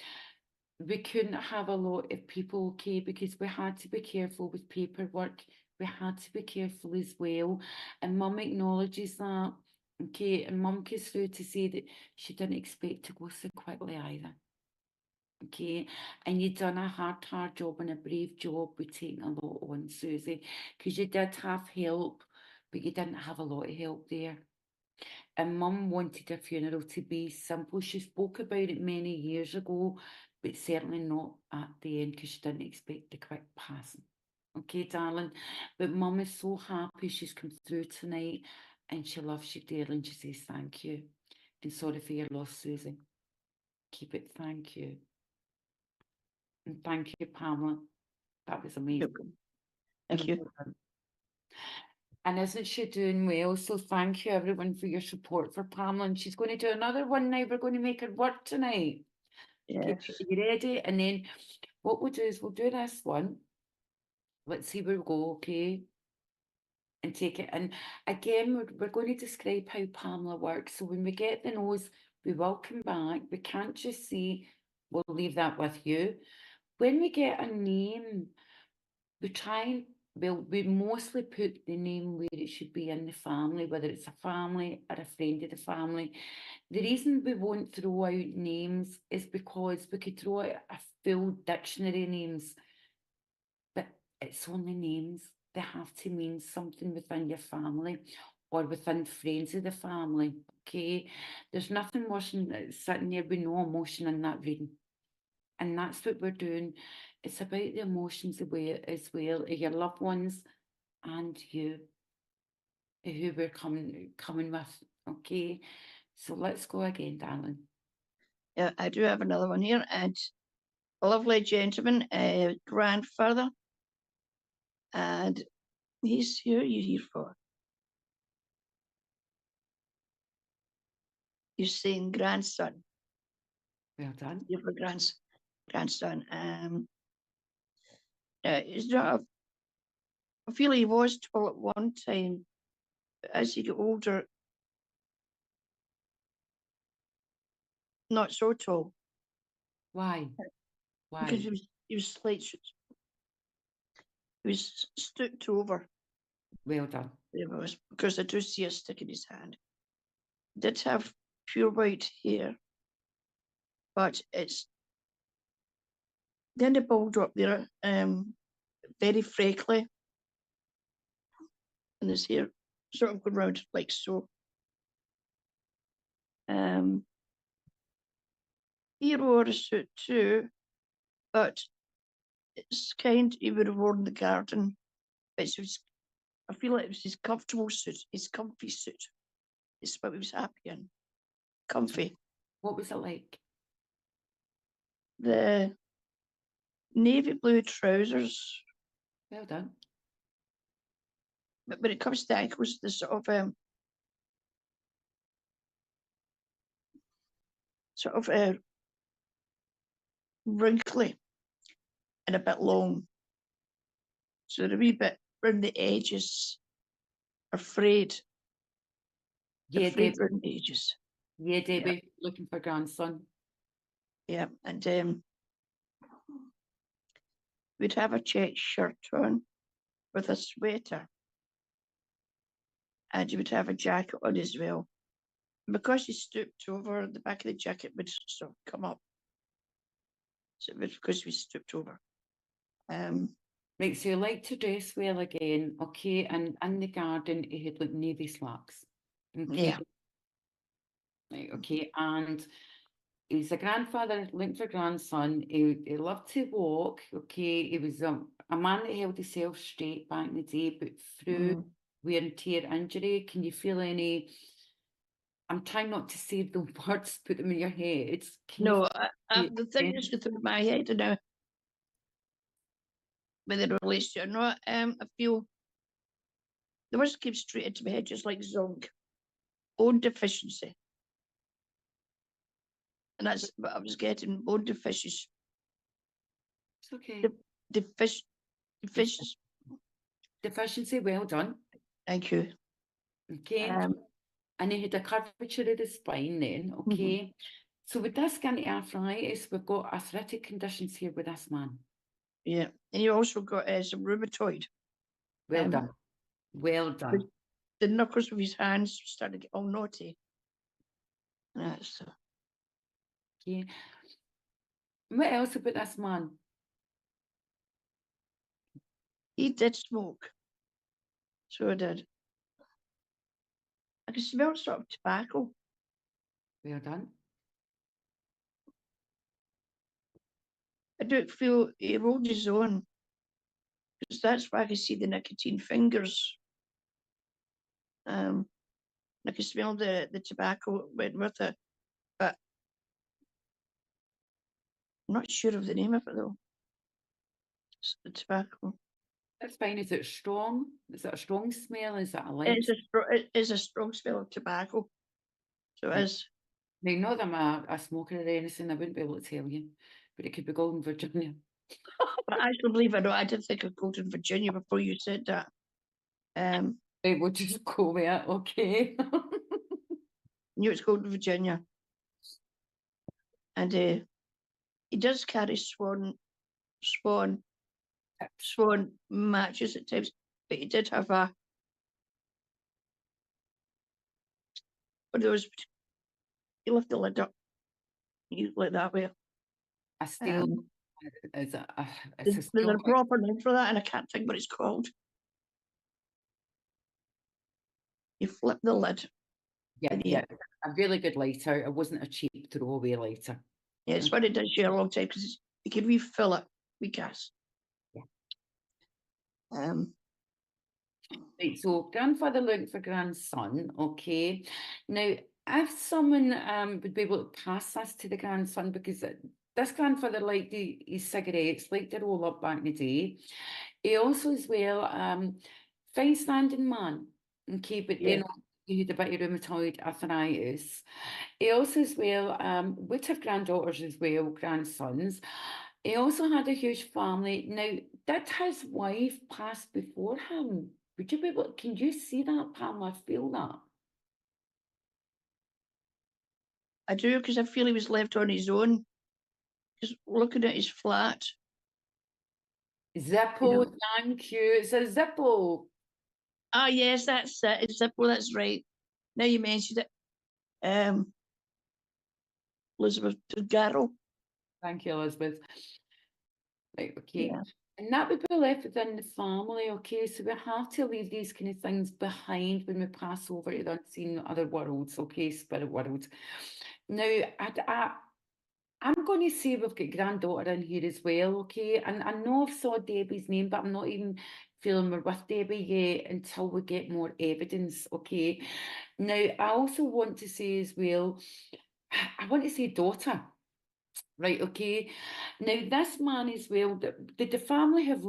we couldn't have a lot of people, okay, because we had to be careful with paperwork. We had to be careful as well. And mum acknowledges that, okay, and mum goes through to say that she didn't expect to go so quickly either. Okay, and you've done a hard job and a brave job with taking a lot on, Susie, because you did have help, but you didn't have a lot of help there. And mum wanted her funeral to be simple. She spoke about it many years ago, but certainly not at the end because she didn't expect the quick passing. Okay, darling. But mum is so happy she's come through tonight and she loves you dearly and she says thank you. And sorry for your loss, Susie. Keep it, thank you. And thank you, Pamela. That was amazing. Thank you. Well done. And isn't she doing well? So thank you everyone for your support for Pamela. And she's going to do another one now. We're going to make her work tonight. Okay, Yes. you ready? And then what we'll do is we'll do this one. Let's see where we go, okay? And take it. And again, we're going to describe how Pamela works. So when we get the nose, we will come back. We can't just say, we'll leave that with you. When we get a name, we try and, well, we mostly put the name where it should be in the family, whether it's a family or a friend of the family. The reason we won't throw out names is because we could throw out a full dictionary of names, but it's only names. They have to mean something within your family or within friends of the family. Okay, there's nothing worse than sitting there with no emotion in that reading. And that's what we're doing. It's about the emotions away as well of your loved ones and you, who we're coming with. Okay, so let's go again, darling. Yeah, I do have another one here, and a lovely gentleman, grandfather, and he's here. You here for? You're saying grandson. Well done. Here for grandson. He's not. I feel he was tall at one time, but as he got older, not so tall Why? because Why? he was slight. He was stooped over. Well done. There was because I do see a stick in his hand. Did have pure white hair, but it's then the bald up there, very freckly, and his hair sort of going round like so. He wore a suit too, but it's kind he would have worn in the garden. But it was, I feel like it was his comfortable suit, his comfy suit. It's what he was happy in, comfy. What was it like? The navy blue trousers, Well done. but when it comes to ankles, the sort of wrinkly and a bit long. So they're a wee bit round the edges, afraid. Yeah, Afraid Debbie. round the edges. Yeah, Debbie, looking for grandson. Yeah, and we'd have a check shirt on with a sweater, and you would have a jacket on as well. And because he stooped over, the back of the jacket would sort of come up. So it was because we stooped over. Right, so you like to dress well again, okay? And in the garden, he had like navy slacks. Okay. Yeah. Right, okay. And he's a grandfather looking for grandson. He loved to walk, okay? He was a man that held himself straight back in the day, but through wear and tear injury, can you feel any? I'm trying not to say the words, put them in your head. Can you No, feel the thing is going through my head now, whether it relates to it or not, I feel the words came straight into my head, just like zonk, bone deficiency. And that's what I was getting, bone deficiency. It's okay. Deficiency. Deficiency, well done. Thank you. Okay. And he had a curvature of the spine then, Mm-hmm. okay? So with this kind of arthritis, we've got arthritic conditions here with this man. Yeah, and you also got some rheumatoid. Well done. Well done. The knuckles of his hands started to get all naughty. So. Okay. What else about this man? He did smoke. So I did. I could smell sort of tobacco. Well done. I don't feel he rolled his own, because that's why I could see the nicotine fingers. I could smell the tobacco went with it, but I'm not sure of the name of it though. It's the tobacco. That's fine. Is it strong? Is it a strong smell? Is it a light? It is a strong smell of tobacco. So it is. Now, not that I'm a smoker or anything, I wouldn't be able to tell you, but it could be Golden Virginia. But actually, believe it or not, I did think of Golden Virginia before you said that. Right, we'll just go with it, okay? Knew it's Golden Virginia. And he does carry swan matches at times, but he did have one of those, you lift the lid up, you like that way. I still, it's a There's a proper name for that, and I can't think what it's called. You flip the lid. Yeah, a really good lighter. It wasn't a cheap throwaway lighter. Yeah, it's what it does you a long time, because you can refill it with gas. Yeah. Right, so grandfather looking for grandson, okay. Now, if someone would be able to pass this to the grandson, because this grandfather liked his cigarettes, liked to roll up back in the day. He also as well, fine standing man, okay, but then he had a bit of rheumatoid arthritis. He also as well would have granddaughters as well, grandsons. He also had a huge family. Now, did his wife pass before him? Would you be able, can you see that, Pamela? Feel that? I do, because I feel he was left on his own. Just looking at his flat. Zippo, thank you. It's a Zippo. Ah, yes, that's it. It's Zippo, that's right. Now you mentioned it. Elizabeth Garrow. Thank you, Elizabeth. Right, okay. Yeah. And that would be left within the family, okay? So we have to leave these kind of things behind when we pass over to the unseen other worlds, okay? Spirit worlds. Now, I'm going to say we've got granddaughter in here as well, okay? And I know I've saw Debbie's name, but I'm not even feeling we're with Debbie yet until we get more evidence, okay? Now, I also want to say as well, I want to say daughter. Right, okay. Now this man as well, did the family have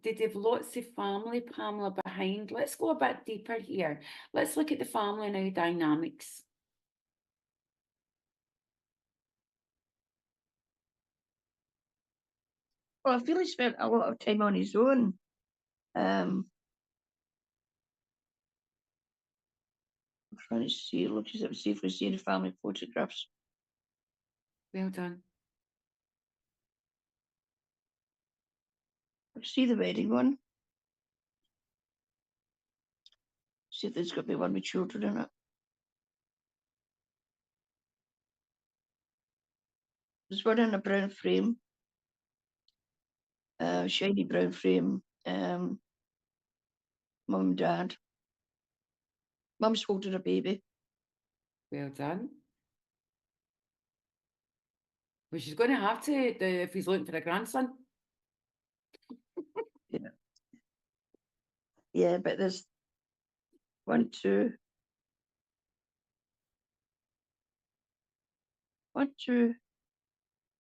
did they have lots of family, Pamela, behind? Let's go a bit deeper here. Let's look at the family now dynamics. Well, I feel he spent a lot of time on his own. I'm trying to see, look as if see if we see any family photographs. Well done. I see the wedding one. See if there's got to be one with children in it. There's one in a brown frame, shiny brown frame. Mum and dad. Mum's holding a baby. Well done. Well, she's going to have to if he's looking for a grandson. Yeah, but there's 1, 2, 1, 2,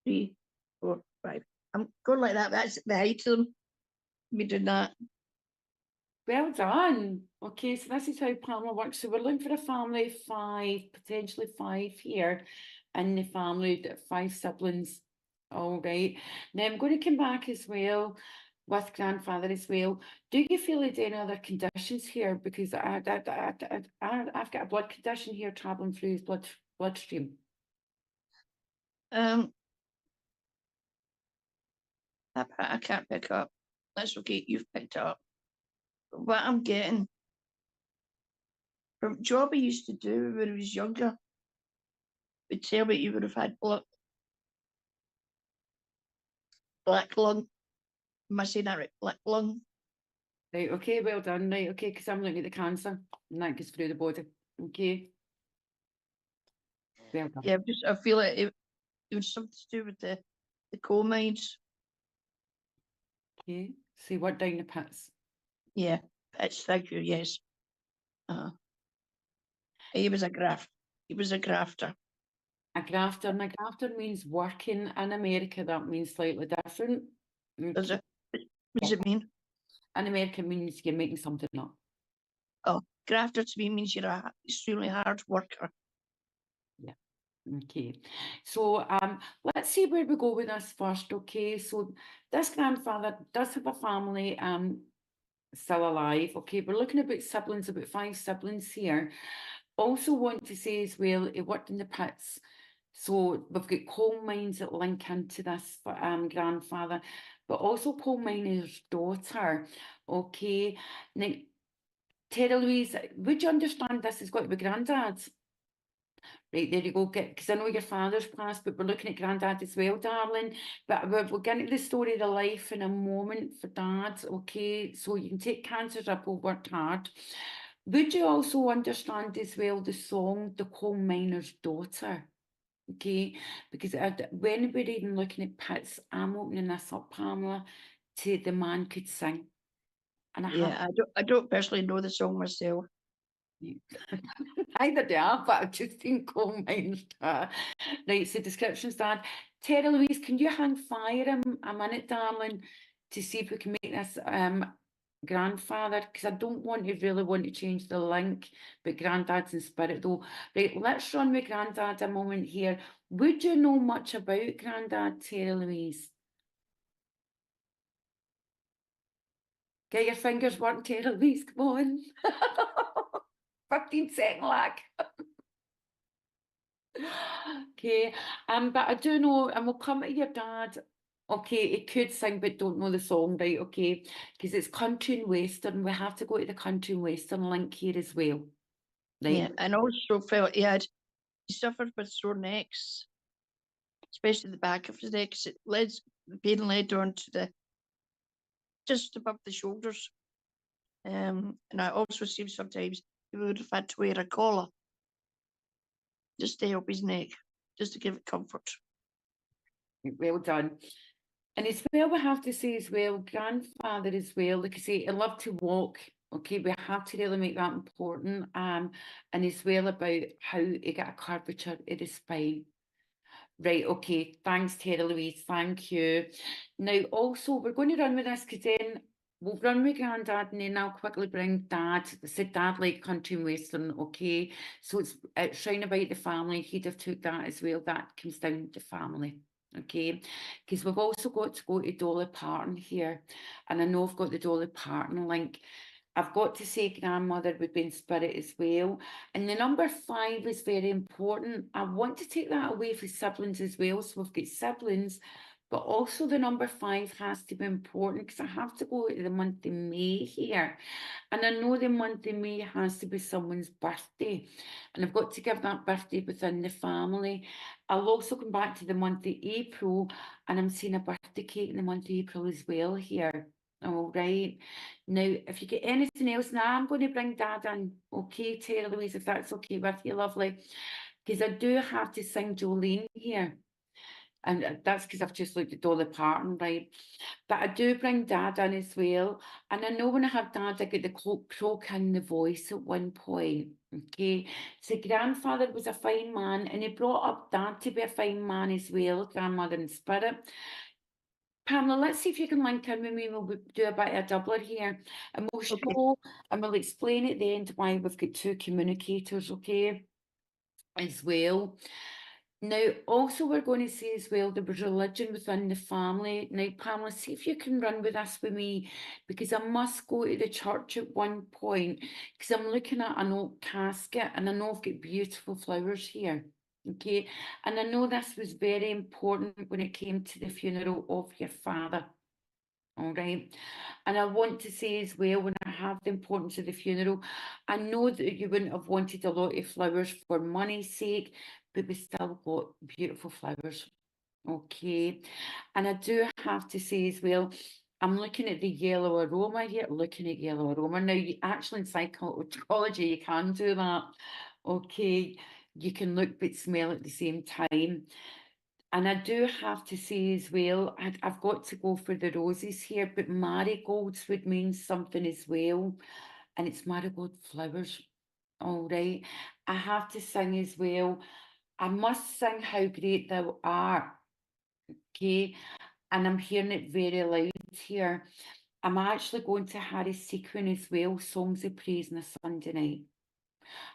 3, 4, 5. I'm going like that. That's the height of them. Me doing that. Well done. Okay, so this is how Pamela works. So we're looking for a family of 5, potentially 5 here, and the family 5 siblings. All right. Now I'm going to come back as well with grandfather as well. Do you feel there's any other conditions here? Because I've got a blood condition here traveling through his bloodstream. I can't pick up. That's okay. You've picked up. What I'm getting from job I used to do when I was younger would tell me you would have had black lung. Am I saying that right? Black lung. Right, okay, well done. Right, okay, because I'm looking at the cancer and that goes through the body. Okay. Well done. Yeah, I feel like it was something to do with the coal mines. Okay, so you work down the pits. Yeah, pits, thank you, yes. He was a grafter. A grafter, and a grafter means working in America. That means slightly different. Does Okay. it? What does it mean? In America means you're making something up. Oh, grafter to me means you're a extremely hard worker. Yeah. Okay. So let's see where we go with this first. Okay. So this grandfather does have a family still alive. Okay, we're looking about siblings, about 5 siblings here. Also want to say as well, he worked in the pits. So we've got coal mines that link into this grandfather, but also coal miner's daughter. Okay. Now, Terry Louise, would you understand this has got to be granddad's? Right, there you go. Because I know your father's passed, but we're looking at granddad as well, darling. But we'll get into the story of the life in a moment for dad, okay? So you can take cancers up, who worked hard. Would you also understand as well the song, The Coal Miner's Daughter? Okay, because when we're even looking at pits, I'm opening this up, Pamela, to The Man Could Sing. And Yeah, I don't personally know the song myself. Either do I, but I've just seen coal mines. Right, so descriptions, Dad. Terry Louise, can you hang fire him a minute, darling, to see if we can make this grandfather? Because I don't really want to change the link, but granddad's in spirit though. Right, let's run with granddad a moment here. Would you know much about granddad, Terry Louise? Get your fingers working, Terry Louise, come on. 15-second lag. Okay, but I do know, and we'll come to your dad. Okay, he could sing, but don't know the song, right? Okay, because it's country and western. We have to go to the country and western link here as well, right? Yeah, and also felt he suffered with sore necks, especially the back of his neck. 'Cause the pain led on to just above the shoulders. And I also see sometimes he would have had to wear a collar just to help his neck, just to give it comfort. Well done. And as well, we have to say as well, grandfather as well, like I say, he loved to walk. Okay, we have to really make that important. And as well about how he got a curvature in his spine. Right, okay. Thanks, Terry Louise. Thank you. Now, also, we're going to run with this because then we'll run with Grandad and then I'll quickly bring Dad. I said Dad like country and western, okay? So it's shine about the family. He'd have took that as well. That comes down to family. okay? Because we've also got to go to Dolly Parton here, and I know I've got the Dolly Parton link. I've got to say grandmother would be in spirit as well. And the number 5 is very important. I want to take that away for siblings as well. So we've got siblings, but also the number 5 has to be important because I have to go to the month of May here. And I know the month of May has to be someone's birthday. And I've got to give that birthday within the family. I'll also come back to the month of April, and I'm seeing a birthday cake in the month of April as well here. All right. Now, if you get anything else, now I'm going to bring Dad in. Okay, Terry Louise, if that's okay with you, lovely. Because I do have to sing Jolene here. And that's because I've just looked at Dolly Parton, right? But I do bring Dad in as well. And I know when I have Dad, I get the croak in the voice at one point. Okay. So grandfather was a fine man, and he brought up Dad to be a fine man as well, grandmother in spirit. Pamela, let's see if you can link in with me. We'll do a bit of a doubler here. And we'll show and we'll explain at the end why we've got 2 communicators, okay, as well. Now, also we're going to say as well there was religion within the family. Now, Pamela, see if you can run with this with me, because I must go to the church at one point, because I'm looking at an oak casket and I know I've got beautiful flowers here. Okay, and I know this was very important when it came to the funeral of your father. All right, and I want to say as well, when I have the importance of the funeral, I know that you wouldn't have wanted a lot of flowers for money's sake, but we still got beautiful flowers. Okay, and I do have to say as well, I'm looking at the yellow aroma here, looking at yellow aroma. Now, you actually in psychology, you can do that. Okay, you can look but smell at the same time. And I do have to say as well, I've got to go for the roses here, but marigolds would mean something as well. And it's marigold flowers. All right. I have to sing as well. I must sing How Great Thou Art. Okay. And I'm hearing it very loud here. I'm actually going to Harry Sequin as well, Songs of Praise on a Sunday night.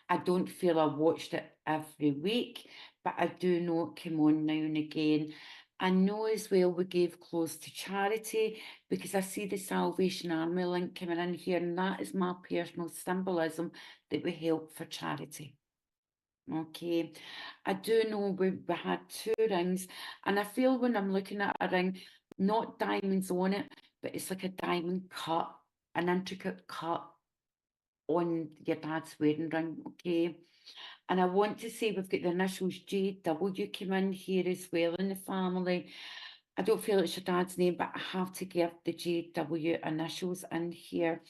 I don't feel I watched it every week, but I do know it came on now and again. I know as well we gave close to charity, because I see the Salvation Army link coming in here, and that is my personal symbolism that we help for charity. Okay, I do know we had 2 rings, and I feel when I'm looking at a ring, not diamonds on it, but it's like a diamond cut, an intricate cut on your dad's wedding ring, okay? And I want to say we've got the initials JW come in here as well in the family. I don't feel it's your dad's name, but I have to give the JW initials in here.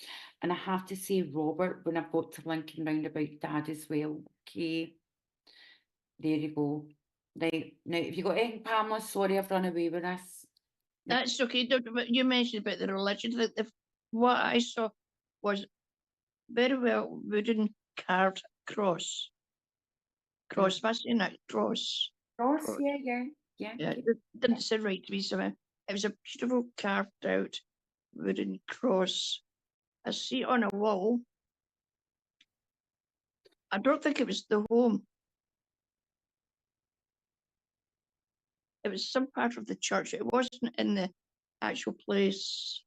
And I have to say Robert when I've got to linking round about dad as well, okay? There you go. Right, now, have you got anything, Pamela? Sorry, I've run away with this. That's okay. But you mentioned about the religion. What I saw was very well wooden carved cross. Cross, that's in that cross. Ross, Cross. yeah. Yeah, Okay. it didn't sit right to me. So it was a beautiful carved out wooden cross. I see it on a wall. I don't think it was the home. It was some part of the church. It wasn't in the actual place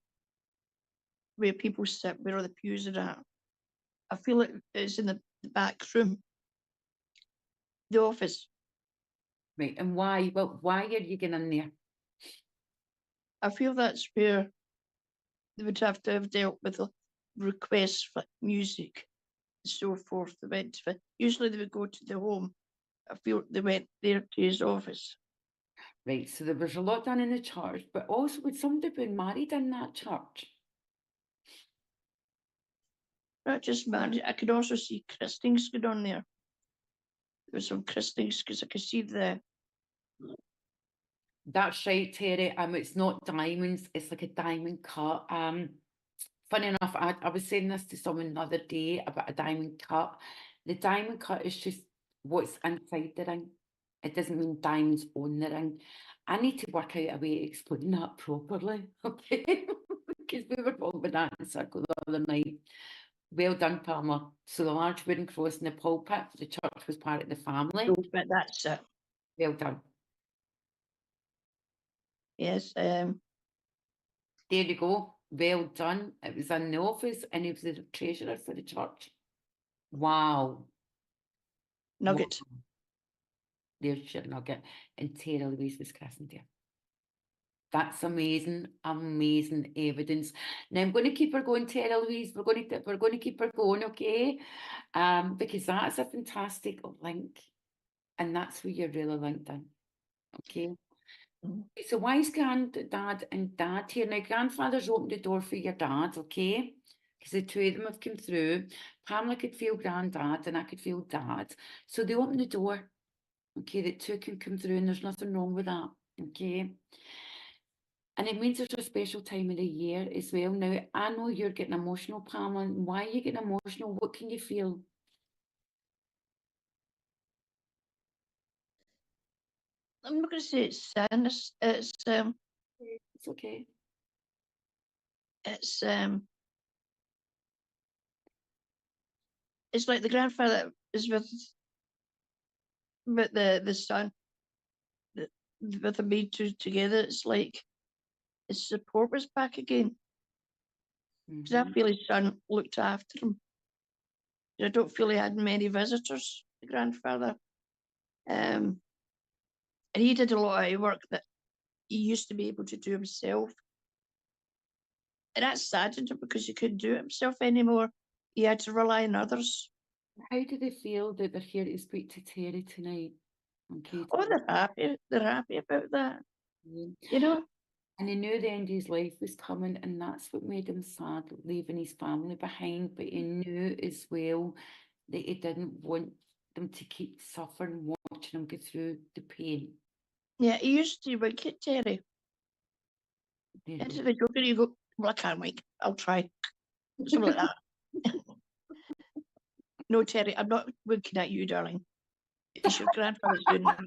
where people sit, where all the pews are at. I feel it is in the back room, the office. Right, and why? Well, why are you getting in there? I feel that's where they would have to have dealt with the requests for music and so forth. They went for, usually they would go to the home. I feel they went there to his office. Right, so there was a lot done in the church, but also would somebody been married in that church? Not just married, I could also see christenings going on there. There was some christenings because I could see the. That's right, Terry. It's not diamonds, it's like a diamond cut. Funny enough, I was saying this to someone the other day about a diamond cut. The diamond cut is just what's inside the ring. It doesn't mean diamonds on the ring. I need to work out a way to explain that properly, okay? Because we were talking about that in the circle the other night. Well done, Pamela. So the large wooden cross in the pulpit, the church was part of the family. But that's it. Well done. Yes. There you go. Well done. It was in the office and he was the treasurer for the church. Wow. Nugget. Wow. There's your nugget. And Tara Louise was christened there. That's amazing, amazing evidence. Now I'm going to keep her going, Tara Louise. We're going to keep her going, okay? Because that's a fantastic link, and that's where you're really linked in, okay? Mhm. So why is granddad and dad here? Now grandfather's opened the door for your dad, okay? Because the two of them have come through. Pamela could feel granddad and I could feel dad. So they opened the door, okay? The two can come through and there's nothing wrong with that, okay? And it means there's a special time of the year as well. Now, I know you're getting emotional, Pamela. And why are you getting emotional? What can you feel? I'm not going to say it's sadness. It's okay. It's it's like the grandfather is with the son, with the me two together. It's like his support was back again. Because I Mhm. feel his son looked after him. I don't feel he had many visitors, the grandfather. And he did a lot of work that he used to be able to do himself. And that saddened him because he couldn't do it himself anymore. He had to rely on others. How do they feel that they're here to speak to Terry tonight? Okay. Oh, they're happy. They're happy about that. Terry. You know? And he knew the end of his life was coming, and that's what made him sad, leaving his family behind. But he knew as well that he didn't want them to keep suffering, watching him go through the pain. Yeah, he used to wink at Terry. There you Into go. the joke, and you go, well, I can't wink. I'll try. Something like that. No, Terry, I'm not winking at you, darling. It's your grandfather's doing that.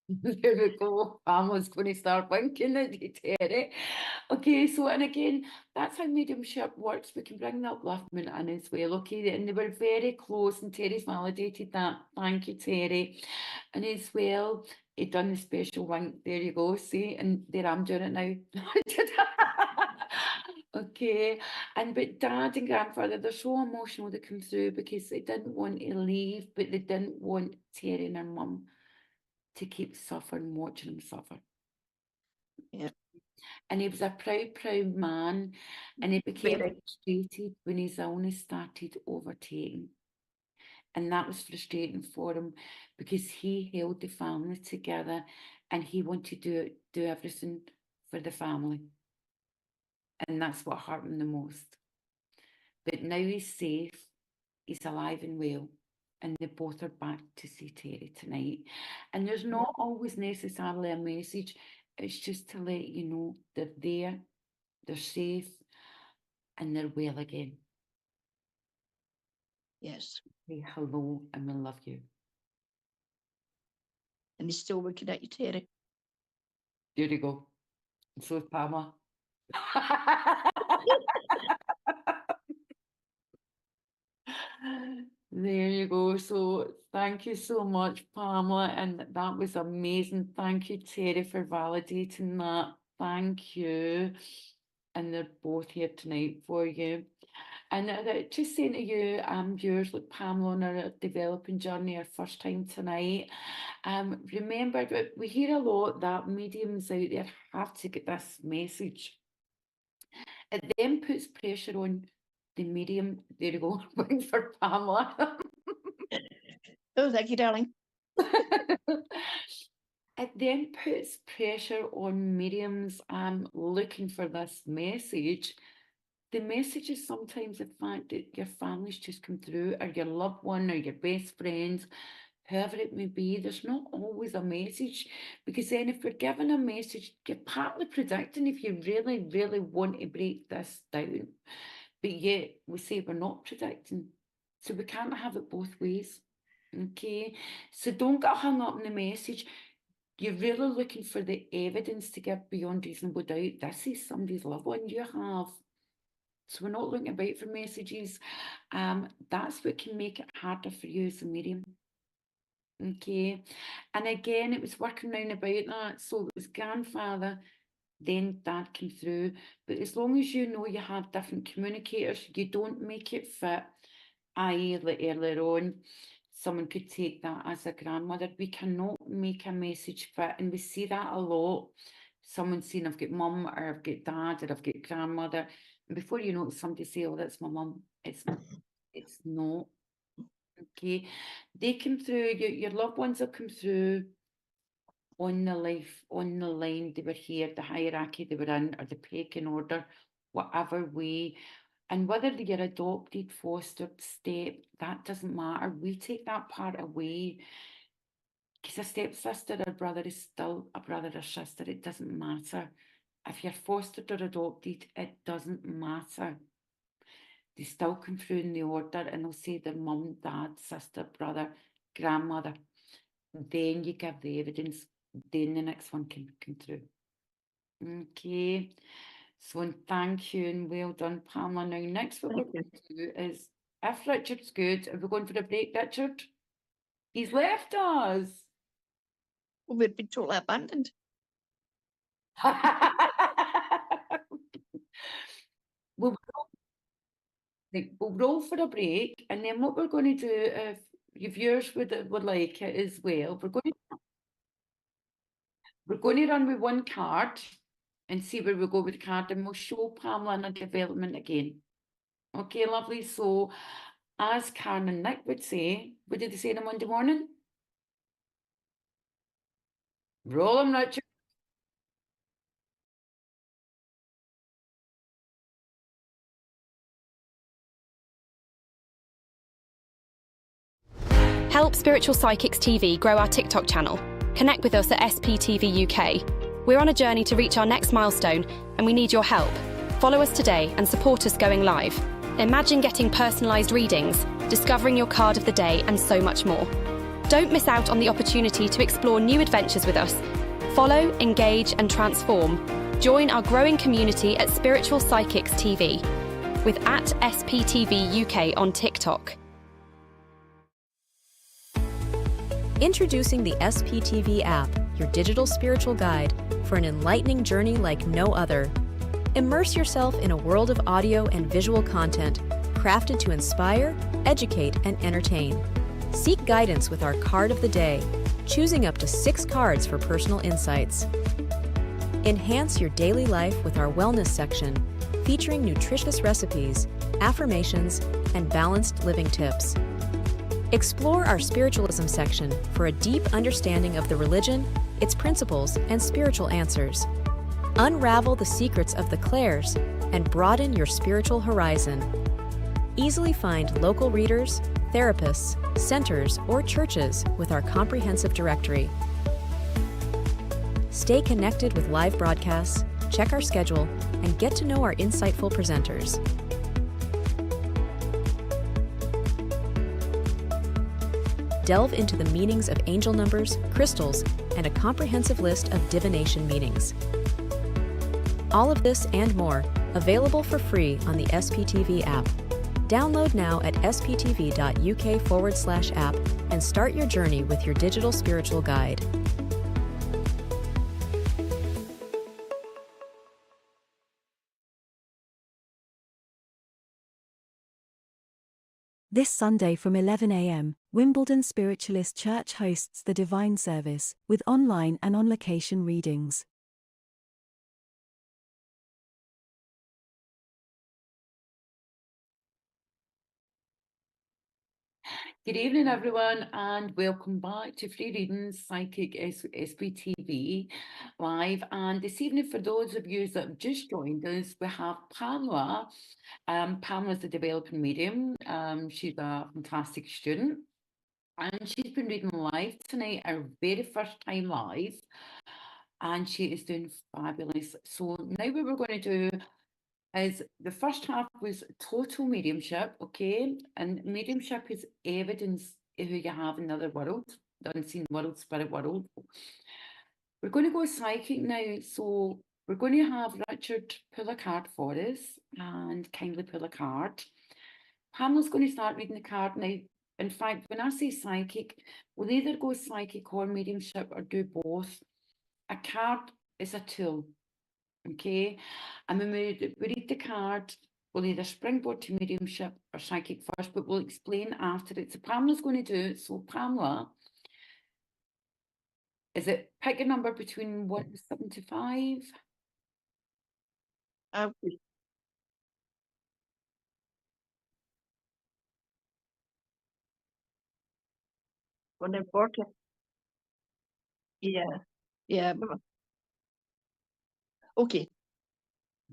There we go. Pamela's going to start winking at you, Terry. Okay, so, and again, that's how mediumship works. We can bring the upliftment in as well, okay? And they were very close, and Terry's validated that. Thank you, Terry. And as well, he done the special wink. There you go, see? And there I'm doing it now. Okay, and but dad and grandfather, they're so emotional to come through because they didn't want to leave, but they didn't want Terry and her mum to keep suffering, watching him suffer. Yeah. And he was a proud, proud man, and he became Very. frustrated when his illness started overtaking. And that was frustrating for him because he held the family together and he wanted to do everything for the family. And that's what hurt him the most. But now he's safe, he's alive and well, and they both are back to see Terry tonight. And there's not always necessarily a message, it's just to let you know they're there, they're safe, and they're well again. Yes. Say hello and we love you. And he's still winking at you, Terry. There you go. And so is Pamela. There you go. So thank you so much, Pamela. And that was amazing. Thank you, Terry, for validating that. Thank you. And they're both here tonight for you. And just saying to you, viewers like Pamela on our developing journey, our first time tonight, remember that we hear a lot that mediums out there have to get this message. It then puts pressure on the medium. There you go, waiting for Pamela. Oh, thank you, darling. It then puts pressure on mediums looking for this message. The message is sometimes the fact that your family's just come through, or your loved one, or your best friends, whoever it may be. There's not always a message, because then if you're given a message, you're partly predicting if you really, really want to break this down. But yet we say we're not predicting. So we can't have it both ways. Okay. So don't get hung up on the message. You're really looking for the evidence to give beyond reasonable doubt. This is somebody's loved one you have. So we're not looking about for messages. That's what can make it harder for you as a medium. Okay. And again, it was working round about that. So it was grandfather, then dad came through. But as long as you know you have different communicators, you don't make it fit, i.e., like earlier on, someone could take that as a grandmother. We cannot make a message fit, and we see that a lot. Someone saying, I've got mum, or I've got dad, or I've got grandmother. And before you know it, somebody say, oh, that's my mum. It's not. Okay. They come through, your loved ones will come through on the life, on the line they were here, the hierarchy they were in, or the pecking order, whatever way. And whether you're adopted, fostered, step, that doesn't matter. We take that part away. Because a stepsister or brother is still a brother or sister. It doesn't matter. If you're fostered or adopted, it doesn't matter. They still come through in the order and they'll say their mum, dad, sister, brother, grandmother. Then you give the evidence. Then the next one can come through. Okay. So, and thank you and well done, Pamela. Now, next what Thank we're you. going to do is, if Richard's good, are we going for a break, Richard? He's left us. We'd been totally abandoned. we'll, we'll roll for a break, and then what we're going to do, if your viewers would like it as well, we're going to run with one card and see where we go with the card, and we'll show Pamela in a development again. Okay, lovely. So, as Karen and Nick would say, what did they say on a Monday morning? Roll 'em, Richard. Help Spiritual Psychics TV grow our TikTok channel. Connect with us at SPTV UK. We're on a journey to reach our next milestone, and we need your help. Follow us today and support us going live. Imagine getting personalised readings, discovering your card of the day, and so much more. Don't miss out on the opportunity to explore new adventures with us. Follow, engage, and transform. Join our growing community at Spiritual Psychics TV with @SPTV UK on TikTok. Introducing the SPTV app, your digital spiritual guide for an enlightening journey like no other. Immerse yourself in a world of audio and visual content crafted to inspire, educate, and entertain. Seek guidance with our card of the day, choosing up to 6 cards for personal insights. Enhance your daily life with our wellness section, featuring nutritious recipes, affirmations, and balanced living tips. Explore our spiritualism section for a deep understanding of the religion, its principles, and spiritual answers. Unravel the secrets of the Clares and broaden your spiritual horizon. Easily find local readers, therapists, centers, or churches with our comprehensive directory. Stay connected with live broadcasts, check our schedule, and get to know our insightful presenters. Delve into the meanings of angel numbers, crystals, and a comprehensive list of divination meanings. All of this and more, available for free on the SPTV app. Download now at sptv.uk/app and start your journey with your digital spiritual guide. This Sunday from 11 a.m., Wimbledon Spiritualist Church hosts the Divine Service, with online and on-location readings. Good evening, everyone, and welcome back to Free Readings Psychic SBTV Live. And this evening, for those of you that have just joined us, we have Pamela. Pamela's a developing medium. She's a fantastic student, and she's been reading live tonight, our very first time live, and she is doing fabulous. So now what we're going to do is the first half was total mediumship, okay? And mediumship is evidence of who you have in the other world, the unseen world, spirit world. We're going to go psychic now. So we're going to have Richard pull a card for us and kindly pull a card. Pamela's going to start reading the card now. In fact, when I say psychic, we'll either go psychic or mediumship or do both. A card is a tool, okay? And when we read the card, we'll either springboard to mediumship or psychic first, but we'll explain after it. So Pamela's going to do it. So Pamela, is it pick a number between 1 and 75? Okay. 140. Yeah. Yeah. Okay.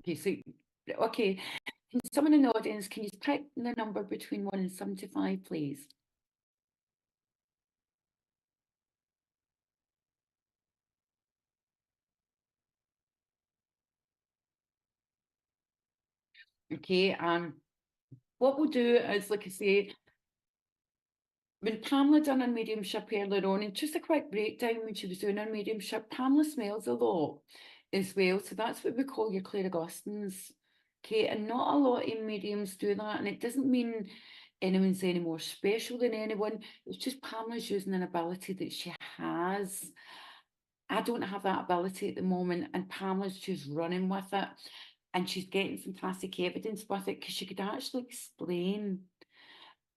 Okay, so, okay. Can someone in the audience, can you pick the number between 1 and 75, please? Okay, what we'll do is, like I say, when Pamela done her mediumship earlier on, and just a quick breakdown when she was doing her mediumship, Pamela smells a lot as well. So that's what we call your clairgustance. Okay, and not a lot of mediums do that. And it doesn't mean anyone's any more special than anyone. It's just Pamela's using an ability that she has. I don't have that ability at the moment, and Pamela's just running with it. And she's getting fantastic evidence with it because she could actually explain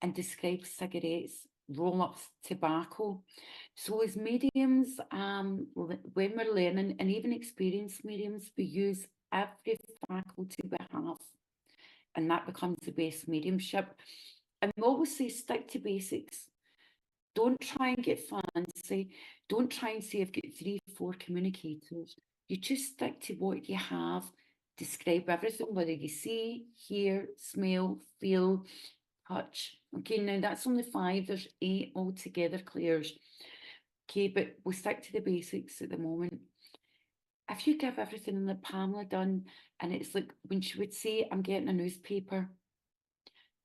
and describe cigarettes, roll-ups, tobacco. So as mediums, when we're learning, and even experienced mediums, we use every faculty we have, and that becomes the best mediumship. And we always say stick to basics. Don't try and get fancy. Don't try and say I've got 3, 4 communicators. You just stick to what you have. Describe everything, whether you see, hear, smell, feel, touch. Okay, now that's only 5. There's 8 altogether, Claire's. Okay, but we'll stick to the basics at the moment. If you give everything that Pamela done, and it's like when she would say, I'm getting a newspaper.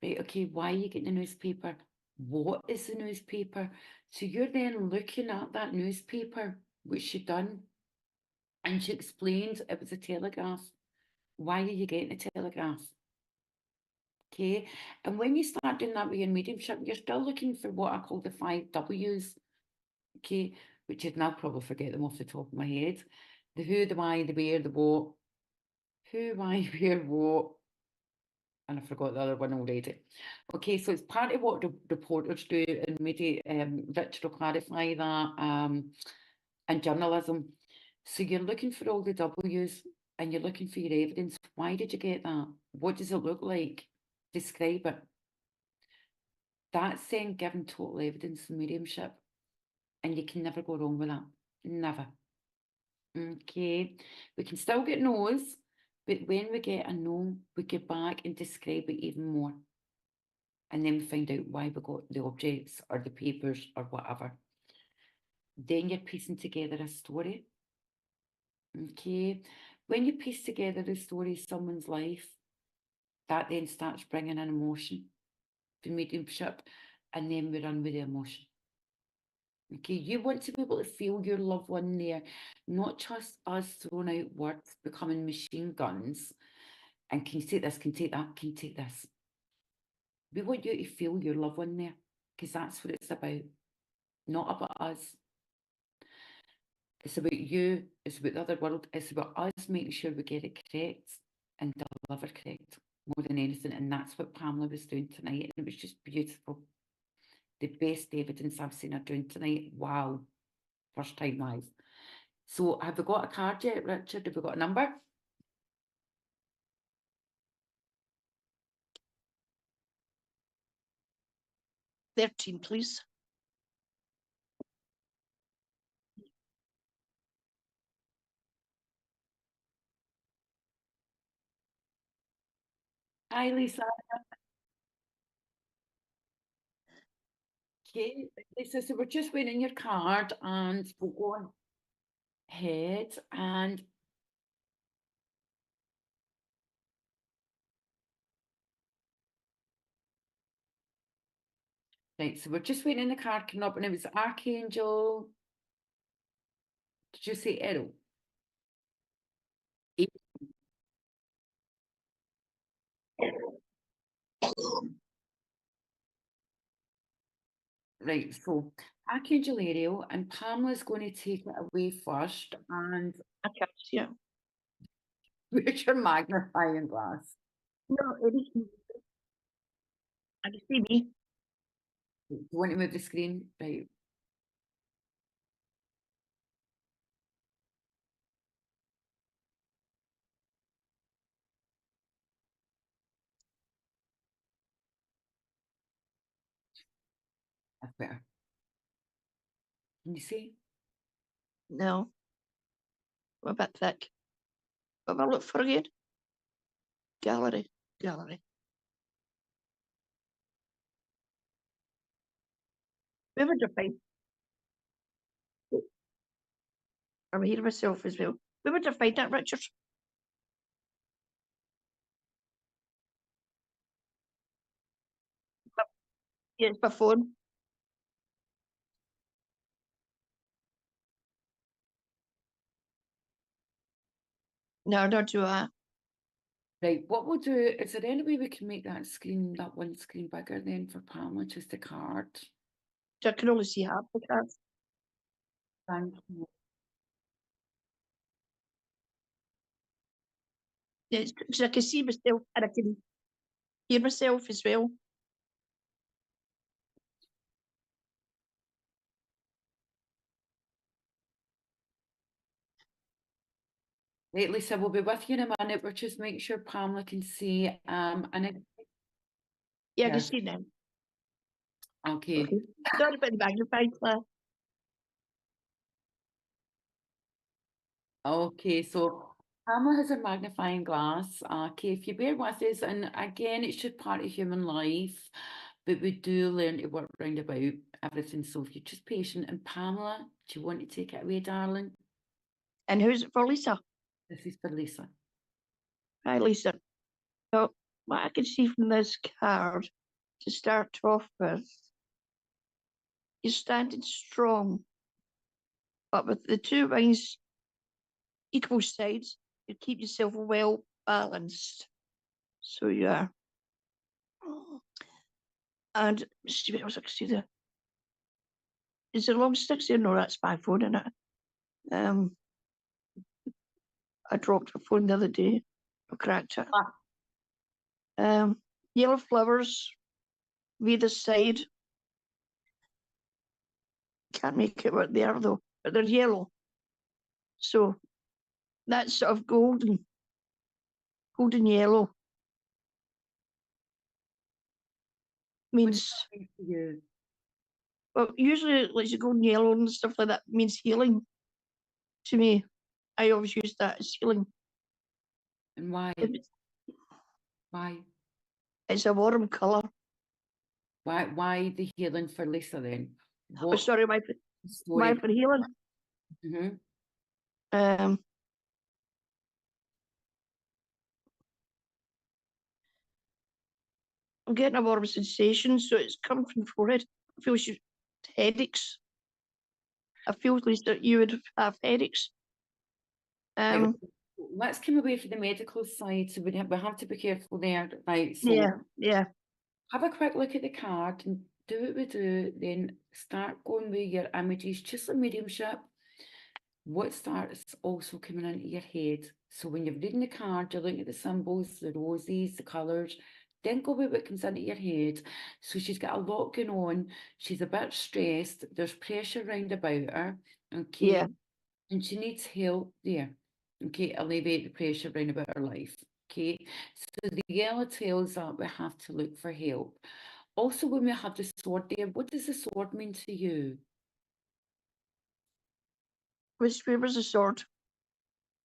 Right, okay, why are you getting a newspaper? What is the newspaper? So you're then looking at that newspaper, which she done, and she explained it was a telegraph. Why are you getting a telegraph? Okay, and when you start doing that with your mediumship, you're still looking for what I call the 5 W's, okay, which I'd now probably forget them off the top of my head. The who, the why, the where, the what. Who, why, where, what, and I forgot the other one already. Okay, so it's part of what the reporters do, and maybe Richard will clarify that, in journalism. So you're looking for all the W's and you're looking for your evidence. Why did you get that? What does it look like? Describe it. That's then giving total evidence in mediumship, and you can never go wrong with that. Never. Okay, we can still get no's, but when we get a no, we go back and describe it even more. And then we find out why we got the objects or the papers or whatever. Then you're piecing together a story. Okay, when you piece together the story of someone's life, that then starts bringing in emotion, the mediumship, and then we run with the emotion. Okay, you want to be able to feel your loved one there, not just us throwing out words, becoming machine guns, and can you take this, can you take that, can you take this. We want you to feel your loved one there, because that's what it's about, not about us. It's about you, it's about the other world, it's about us making sure we get it correct and deliver correct more than anything. And that's what Pamela was doing tonight, and it was just beautiful. The best evidence I've seen her doing tonight. Wow. First time live. So have we got a card yet, Richard? Have we got a number? $13, please. Hi, Lisa. Okay, Lisa, so we're just waiting your card and we'll go on ahead and right, so we're just waiting the card coming up, and it was Archangel. Did you say Errol? Right, so Archangel Ariel and Pamela's going to take it away first. And I can't see it. where's your magnifying glass? No, it is. I can see me. Do you want to move the screen? Right. That's better. Can you see? No. A bit thick. What will I look for again? Gallery. Gallery. Where would I find? I'm here myself as well. Where would I find that, Richard? Yeah, it's my phone. No, not do I. Right, what we'll do, is there any way we can make that screen, that one screen bigger then for Pamela, just the card? I can only see half the cards. Thank you. Yes, because I can see myself and I can hear myself as well. Right, Lisa, we'll be with you in a minute. We'll just make sure Pamela can see. And it, Yeah, I can yes, see now. okay. Okay. Sorry about the magnifying glass. Okay, so Pamela has a magnifying glass. Okay, if you bear with us, and again, it's just part of human life, but we do learn to work round about everything. So if you're just patient, and Pamela, do you want to take it away, darling? And who's it for, Lisa? This is for Lisa. Hi, Lisa. So, what I can see from this card to start off with, you're standing strong, but with the two wings equal sides, you keep yourself well balanced. So you are. And see what else I can see there. Is there long sticks there? No, that's my phone, isn't it? I dropped a phone the other day. I cracked it. Yellow flowers, either side. Can't make it what they are though, but they're yellow. So that's sort of golden yellow. Means, You. well, usually like the golden yellow and stuff like that means healing to me. I always use that as healing. And why? It's Why? a warm colour. Why the healing for Lisa then? Oh, What sorry, why story? for healing? Mhm. I'm getting a warm sensation, so it's coming from the forehead. I feel headaches. I feel, Lisa, that you would have headaches. Right, let's come away from the medical side, so we have to be careful there, right? So Yeah. have a quick look at the card and do what we do, then start going with your images, just like mediumship. What starts also coming into your head? So when you're reading the card, you're looking at the symbols, the roses, the colours, then go with what comes into your head. So she's got a lot going on. She's a bit stressed. There's pressure round about her. Okay. Yeah. And she needs help there. Okay, alleviate the pressure around about her life. Okay, so the yellow tells that we have to look for help. Also, when we have the sword there, what does the sword mean to you? Where was the sword?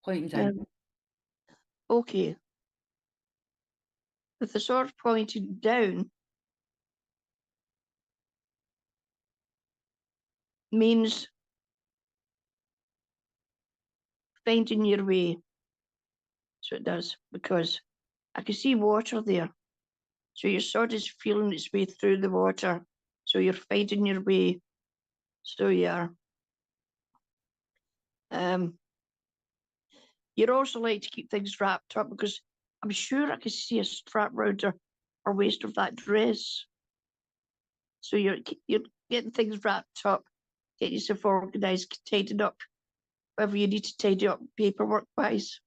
Pointing down. Okay. With the sword pointing down means finding your way. So it does, because I can see water there. So your sword is feeling its way through the water. So you're finding your way. So you're you'd also like to keep things wrapped up, because I'm sure I can see a strap round her waist of that dress. So you're getting things wrapped up, getting yourself organised, tidying up, whatever you need to tidy up paperwork-wise.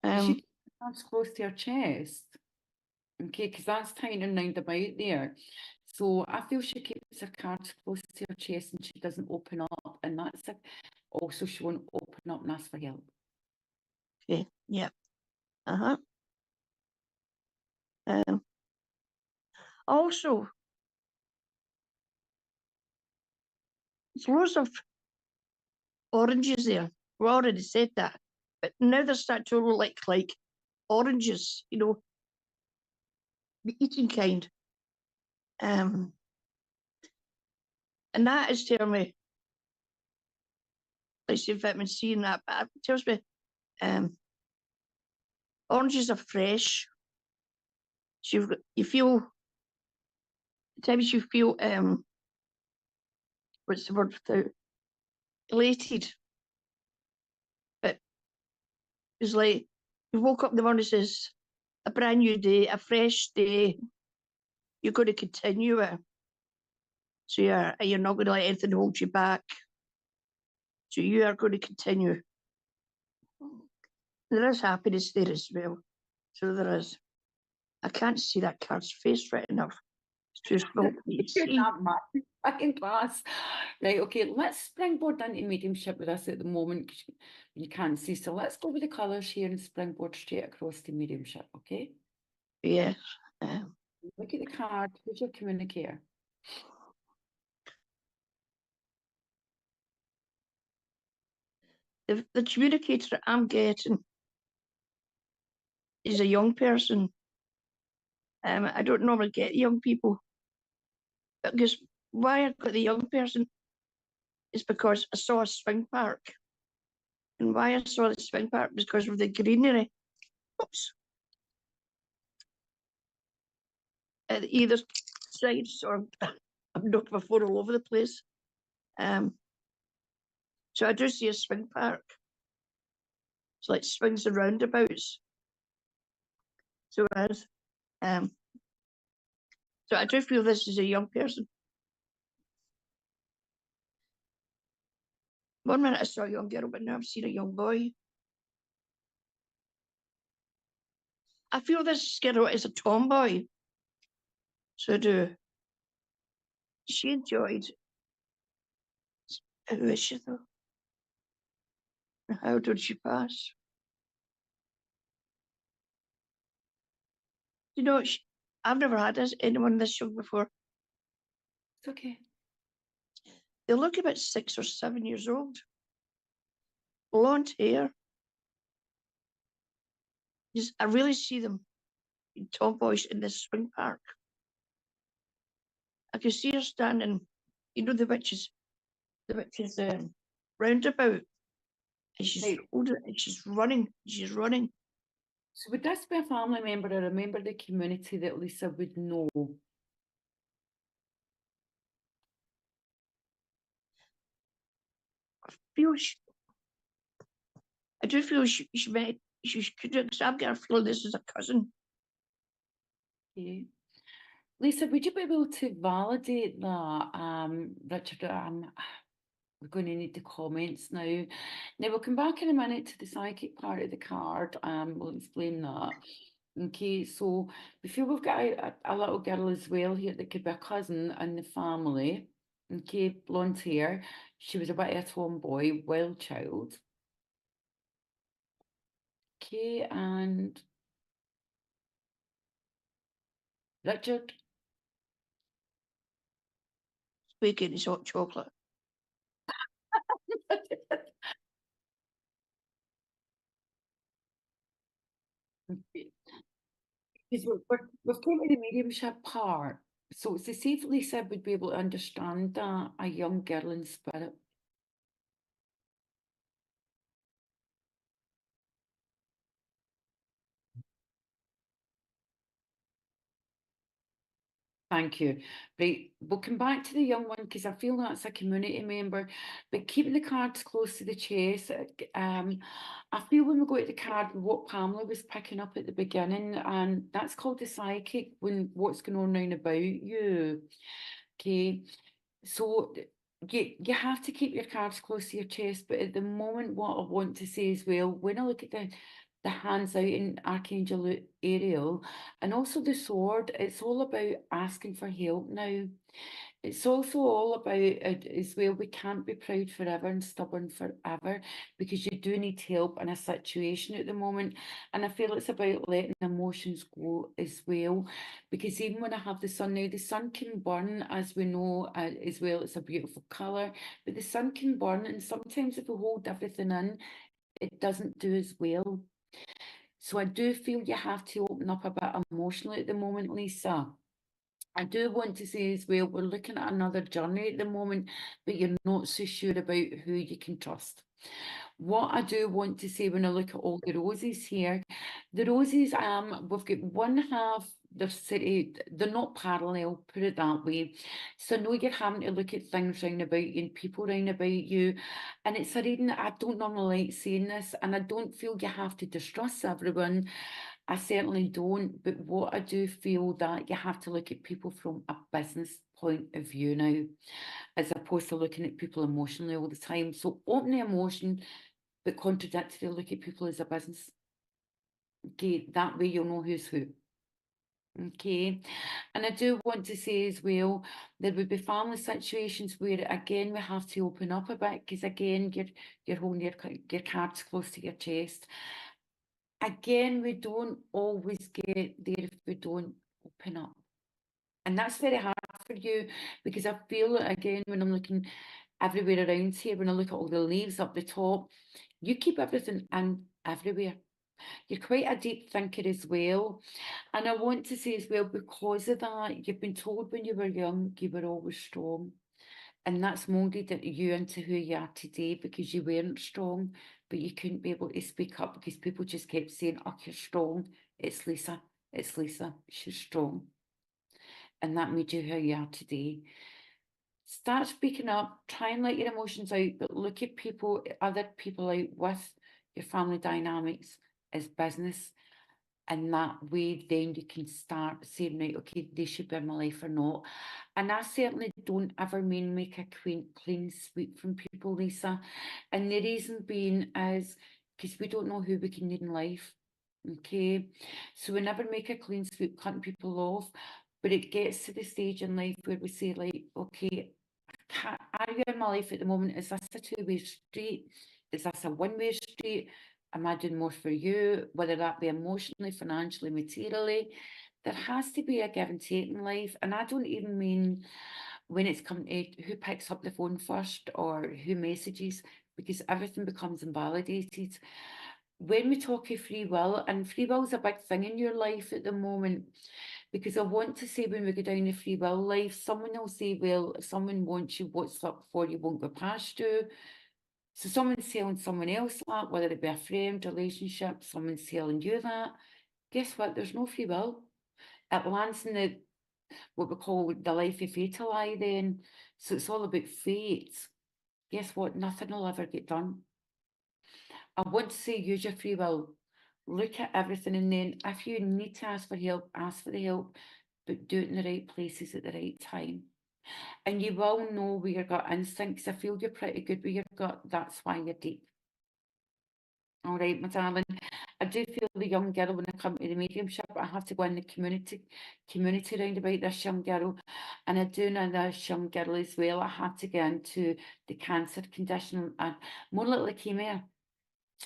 You should keep the cards close to your chest. Okay, because that's tightening round about there. So I feel she keeps her cards close to her chest and she doesn't open up. And that's it. Also, she won't open up and ask for help. Okay, yeah. Also, there's lots of oranges there. We already said that. But now they're starting to look like oranges, you know, the eating kind. And that is telling me, like say vitamin C and that, but it tells me oranges are fresh. So you feel, times you feel, what's the word without, elated. But it's like, you woke up in the morning, says, a brand new day, a fresh day, you're going to continue it. So you're not going to let anything hold you back. So you are going to continue. There is happiness there as well. So there is. I can't see that card's face right enough. It's too small for me to You're see. not mad. Back in class. Right, okay, let's springboard into mediumship with us at the moment. 'Cause you can't see. So let's go with the colours here and springboard straight across to mediumship, okay? Yes. Look at the card. Who's your communicator? The communicator I'm getting is a young person. I don't normally get young people. Because why I got the young person is because I saw a swing park. And why I saw the swing park was because of the greenery. Oops. At either side, so I'm knocking my phone all over the place. So I do see a swing park. It's like swings and roundabouts. So it is. So I do feel this is a young person. One minute I saw a young girl, but now I'm seeing a young boy. I feel this girl is a tomboy. So I do. She enjoyed. Who is she though? How did she pass? You know, I've never had anyone this young before. It's okay. They look about 6 or 7 years old. Blonde hair. I really see them in tomboys in this swing park. I can see her standing, you know, the witches roundabout, and she's Right. holding it, and she's running. So would this be a family member or a member of the community that Lisa would know? I do feel she could, because I'm getting a feeling this is a cousin. Okay. Lisa, would you be able to validate that? Richard, we're going to need the comments now. Now we'll come back in a minute to the psychic part of the card. We'll explain that. Okay, so we feel we've got a little girl as well here that could be a cousin in the family. Okay, blonde hair. She was a bit of a tomboy, wild child. Okay, and Richard. Speaking his hot chocolate. Because we've come to the mediumship part. So it's to see if Lisa would be able to understand that, a young girl in spirit. Thank you. Right, we'll come back to the young one because I feel that's a community member, but keeping the cards close to the chest. I feel when we go to the card, what Pamela was picking up at the beginning, and that's called the psychic, when what's going on round about you. Okay, So you have to keep your cards close to your chest, but at the moment, what I want to say as well, when I look at the hands out in Archangel Ariel, and also the sword, it's all about asking for help now. It's also all about it as well. We can't be proud forever and stubborn forever, because you do need help in a situation at the moment. And I feel it's about letting emotions go as well, because even when I have the sun now, the sun can burn, as we know, as well. It's a beautiful colour, but the sun can burn, and sometimes if we hold everything in, it doesn't do as well. So I do feel you have to open up a bit emotionally at the moment, Lisa. I do want to say as well, we're looking at another journey at the moment, but you're not so sure about who you can trust. What I do want to say when I look at all the roses here, the roses, we've got one half, they're not parallel, put it that way. So I know you're having to look at things round about you and people round about you. And it's a reading that I don't normally like saying this, and I don't feel you have to distrust everyone. I certainly don't, but what I do feel that you have to look at people from a business point of view now, as opposed to looking at people emotionally all the time. So open the emotion, but contradictory, look at people as a business. Okay, that way you'll know who's who. Okay, and I do want to say as well, there would be family situations where again we have to open up a bit, because again you're holding your cards close to your chest. Again, we don't always get there if we don't open up. And that's very hard for you, because I feel it again when I'm looking everywhere around here, when I look at all the leaves up the top, you keep everything in everywhere. You're quite a deep thinker as well. And I want to say as well, because of that, you've been told when you were young, you were always strong. And that's molded you into who you are today, because you weren't strong, but you couldn't be able to speak up because people just kept saying, oh, you're strong. It's Lisa. It's Lisa. She's strong. And that made you who you are today. Start speaking up, try and let your emotions out, but look at people, other people out with your family dynamics as business. And that way, then you can start saying, right, okay, they should be in my life or not. And I certainly don't ever mean make a clean sweep from people, Lisa. And the reason being is because we don't know who we can need in life. Okay. So we never make a clean sweep cutting people off. But it gets to the stage in life where we say, like, okay, are you in my life at the moment? Is this a two-way street? Is this a one-way street? Am I doing more for you, whether that be emotionally, financially, materially? There has to be a give and take in life. And I don't even mean when it's come to who picks up the phone first or who messages, because everything becomes invalidated. When we talk of free will, and free will is a big thing in your life at the moment, because I want to say when we go down the free will life, someone will say, well, if someone wants you, what's up for you won't go past you. So someone's telling someone else that, whether it be a friend, relationship, someone's telling you that. Guess what? There's no free will. It lands in the what we call the life of fatali then. So it's all about fate. Guess what? Nothing will ever get done. I want to say use your free will. Look at everything, and then if you need to ask for help, ask for the help, but do it in the right places at the right time. And you will know where your gut instincts. I feel you're pretty good with your gut. That's why you're deep. All right, my darling. I do feel the young girl when I come to the mediumship. I have to go in the community round about this young girl. And I do know this young girl as well. I had to get into the cancer condition and more like leukemia.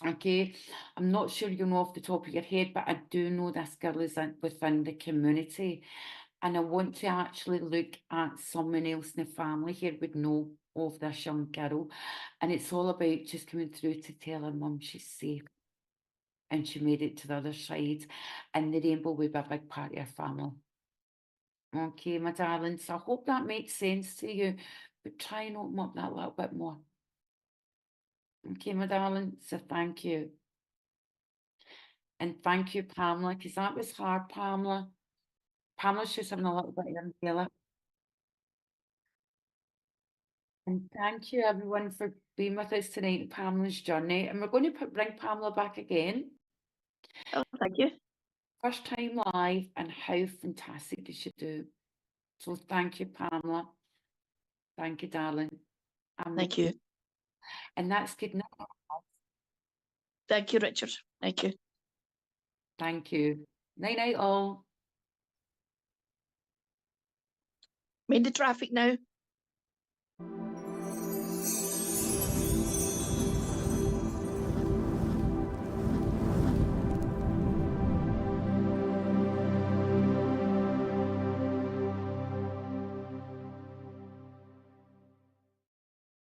Okay, I'm not sure you know off the top of your head, but I do know this girl is within the community. And I want to actually look at someone else in the family here would know of this young girl. And it's all about just coming through to tell her mum she's safe. And she made it to the other side. And the rainbow will be a big part of her family. Okay, my darling. So I hope that makes sense to you. But try and open up that little bit more. Okay, my darling. So thank you. And thank you, Pamela, because that was hard, Pamela. Pamela's just having a little bit of umbrella. And thank you, everyone, for being with us tonight in Pamela's journey. And we're going to bring Pamela back again. Oh, thank you. First time live, and how fantastic did she do? So thank you, Pamela. Thank you, darling. Thank you. And that's good night. Thank you, Richard. Thank you. Thank you. Night night all. Mind the traffic now.